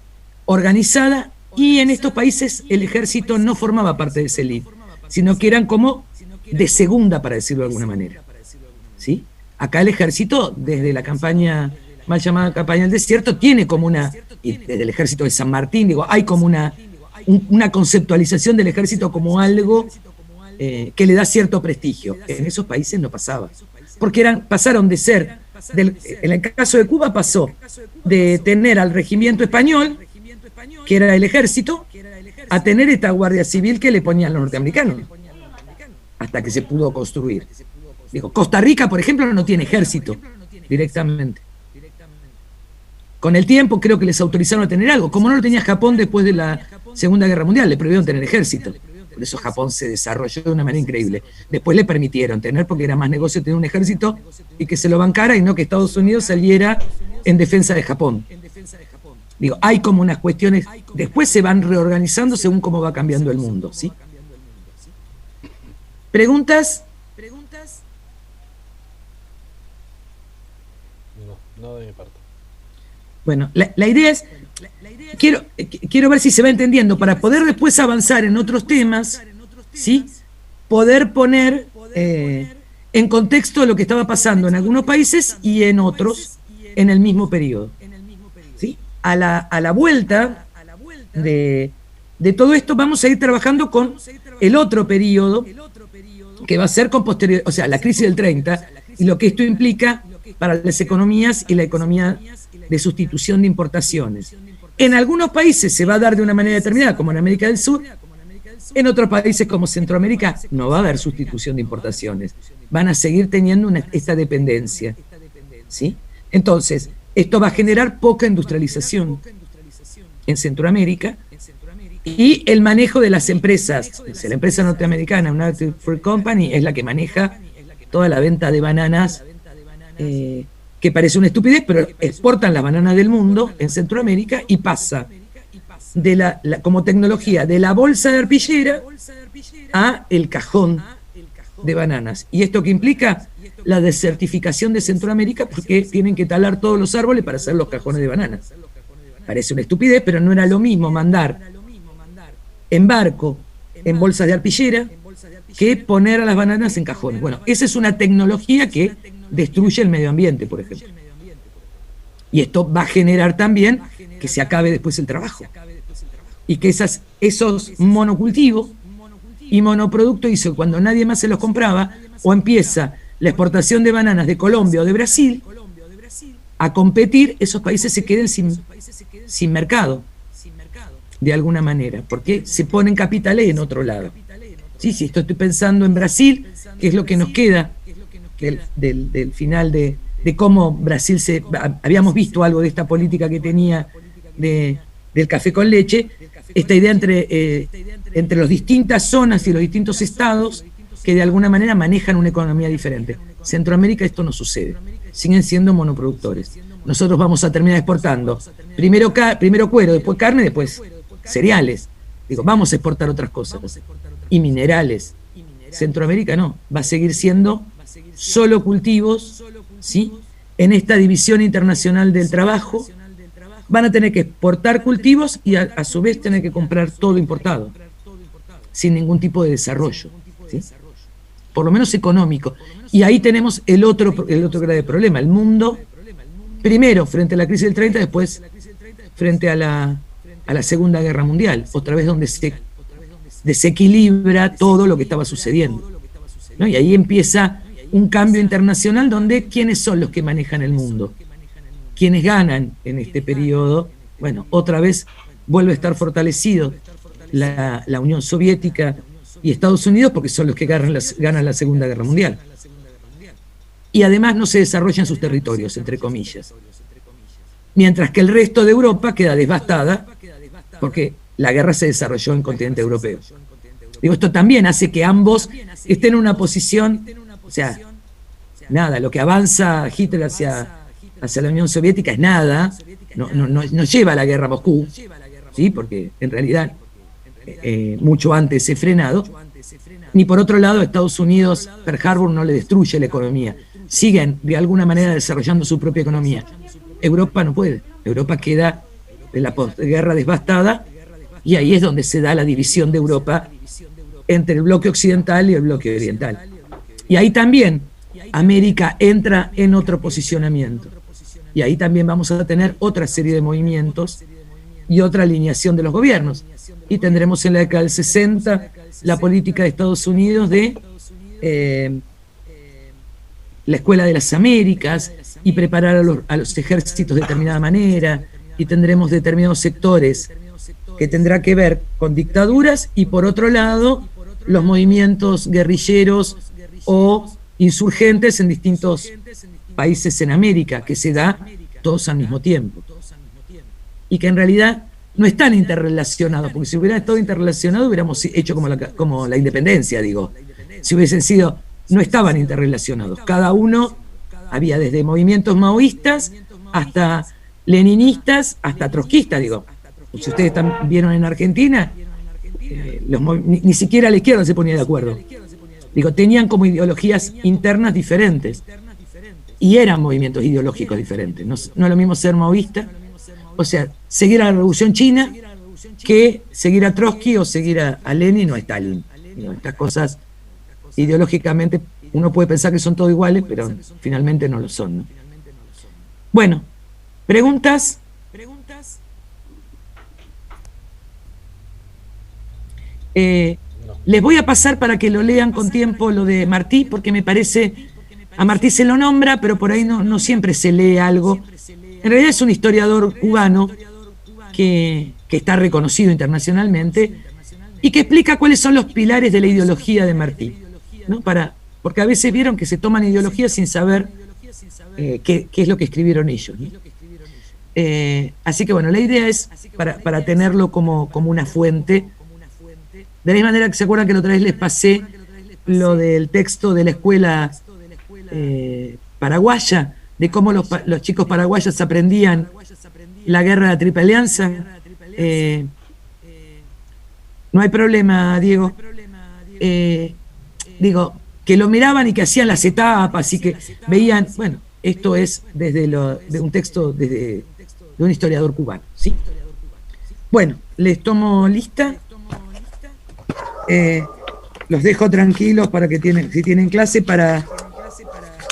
S1: organizada, y en estos países el ejército no formaba parte de esa élite, sino que eran como de segunda, para decirlo de alguna manera, ¿sí? Acá el ejército, desde la campaña, mal llamada campaña del desierto, tiene como una, y desde el ejército de San Martín, digo, hay como una conceptualización del ejército como algo que le da cierto prestigio. En esos países no pasaba, porque pasaron de ser, en el caso de Cuba pasó de tener al regimiento español, que era el ejército, a tener esta guardia civil que le ponían los norteamericanos, hasta que se pudo construir. Digo, Costa Rica, por ejemplo, no tiene ejército directamente. Con el tiempo creo que les autorizaron a tener algo, como no lo tenía Japón después de la Segunda Guerra Mundial, le prohibieron tener ejército. Por eso Japón se desarrolló de una manera increíble. Después le permitieron tener, porque era más negocio tener un ejército y que se lo bancara, y no que Estados Unidos saliera en defensa de Japón. Digo, hay como unas cuestiones, después se van reorganizando según cómo va cambiando el mundo, ¿sí? ¿Preguntas?
S5: No de mi parte.
S1: Bueno, la idea es, quiero ver si se va entendiendo, para poder después avanzar en otros temas, ¿sí?, poder poner en contexto lo que estaba pasando en algunos países y en otros en el mismo periodo, ¿sí? A la vuelta de todo esto vamos a ir trabajando con el otro periodo, que va a ser con posterioridad, o sea, la crisis del 30, y lo que esto implica para las economías y la economía de sustitución de importaciones. En algunos países se va a dar de una manera determinada, como en América del Sur. En otros países como Centroamérica no va a haber sustitución de importaciones. Van a seguir teniendo esta dependencia, ¿sí? Entonces, esto va a generar poca industrialización en Centroamérica, y el manejo de las empresas. La empresa norteamericana, United Fruit Company, es la que maneja toda la venta de bananas, que parece una estupidez, pero exportan las bananas del mundo en Centroamérica y pasa de como tecnología de la bolsa de arpillera a el cajón de bananas. ¿Y esto qué implica? La desertificación de Centroamérica, porque tienen que talar todos los árboles para hacer los cajones de bananas. Parece una estupidez, pero no era lo mismo mandar en barco, en bolsas de arpillera, que poner a las bananas en cajones. Bueno, esa es una tecnología que destruye el medio ambiente, por ejemplo. Y esto va a generar también que se acabe después el trabajo. Y que esos monocultivos y monoproductos hizo cuando nadie más se los compraba, o empieza la exportación de bananas de Colombia o de Brasil a competir, esos países se queden sin mercado, de alguna manera, porque se ponen capitales en otro lado. Sí, estoy pensando en Brasil, que es lo que nos queda del final de cómo Brasil habíamos visto algo de esta política que tenía del café con leche, esta idea entre las distintas zonas y los distintos estados que de alguna manera manejan una economía diferente. Centroamérica esto no sucede, siguen siendo monoproductores. Nosotros vamos a terminar exportando primero cuero, después carne, después cereales. Digo, vamos a exportar otras cosas y minerales. Centroamérica no, va a seguir siendo solo cultivos, ¿sí? En esta división internacional del trabajo van a tener que exportar cultivos y a su vez tener que comprar todo importado, sin ningún tipo de desarrollo, ¿sí? Por lo menos económico. Y ahí tenemos el otro grave problema. El mundo, primero frente a la crisis del 30, después frente a la Segunda Guerra Mundial, otra vez donde se desequilibra todo lo que estaba sucediendo, ¿no? Y ahí empieza un cambio internacional donde ¿quiénes son los que manejan el mundo? ¿Quiénes ganan en este periodo? Bueno, otra vez vuelve a estar fortalecido la Unión Soviética y Estados Unidos, porque son los que ganan la Segunda Guerra Mundial. Y además no se desarrollan sus territorios, entre comillas. Mientras que el resto de Europa queda devastada, porque la guerra se desarrolló en el continente europeo. Digo, esto también hace que ambos estén en una posición, o sea, nada, lo que avanza Hitler hacia hacia la Unión Soviética es nada, no lleva a la guerra a Moscú, ¿sí? Porque en realidad mucho antes se ha frenado, ni por otro lado Estados Unidos, Pearl Harbor no le destruye la economía, siguen de alguna manera desarrollando su propia economía. Europa no puede, Europa queda de la posguerra devastada, y ahí es donde se da la división de Europa entre el bloque occidental y el bloque oriental. Y ahí también América entra en otro posicionamiento. Y ahí también vamos a tener otra serie de movimientos y otra alineación de los gobiernos. Y tendremos en la década del 60 la política de Estados Unidos de la Escuela de las Américas y preparar a los ejércitos de determinada manera, y tendremos determinados sectores que tendrá que ver con dictaduras, y por otro lado los movimientos guerrilleros o insurgentes en distintos países en América, que se da todos al mismo tiempo, y que en realidad no están interrelacionados, porque si hubieran estado interrelacionados hubiéramos hecho como la independencia, digo. Si hubiesen sido, no estaban interrelacionados, cada uno había desde movimientos maoístas hasta leninistas hasta trotskistas, digo. Si ustedes vieron en Argentina, ni siquiera la izquierda se ponía de acuerdo. Digo, tenían como ideologías internas diferentes y eran movimientos ideológicos diferentes. No es lo mismo ser maoísta, o sea, seguir a la Revolución China, que seguir a Trotsky o seguir a Lenin o a Stalin. Digo, estas cosas ideológicamente uno puede pensar que son todos iguales, pero finalmente no lo son, ¿no? Bueno, ¿preguntas? Les voy a pasar para que lo lean con tiempo lo de Martí, porque me parece, a Martí se lo nombra, pero por ahí no siempre se lee algo. En realidad es un historiador cubano que está reconocido internacionalmente y que explica cuáles son los pilares de la ideología de Martí, ¿no? Porque a veces vieron que se toman ideologías sin saber qué es lo que escribieron ellos, ¿no? Así que bueno, la idea es para tenerlo como una fuente. De la misma manera que se acuerdan que la otra vez les pasé lo del texto de la escuela paraguaya, de cómo los chicos paraguayos aprendían la guerra de la Triple Alianza. No hay problema, Diego. Digo, que lo miraban y que hacían las etapas y que veían, bueno, esto es de un texto de un historiador cubano, ¿sí? Bueno, les tomo lista. Los dejo tranquilos para que si tienen clase, para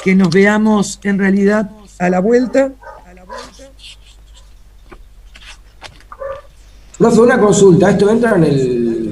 S1: que nos veamos en realidad a la vuelta.
S14: Profe, una consulta, ¿esto entra en el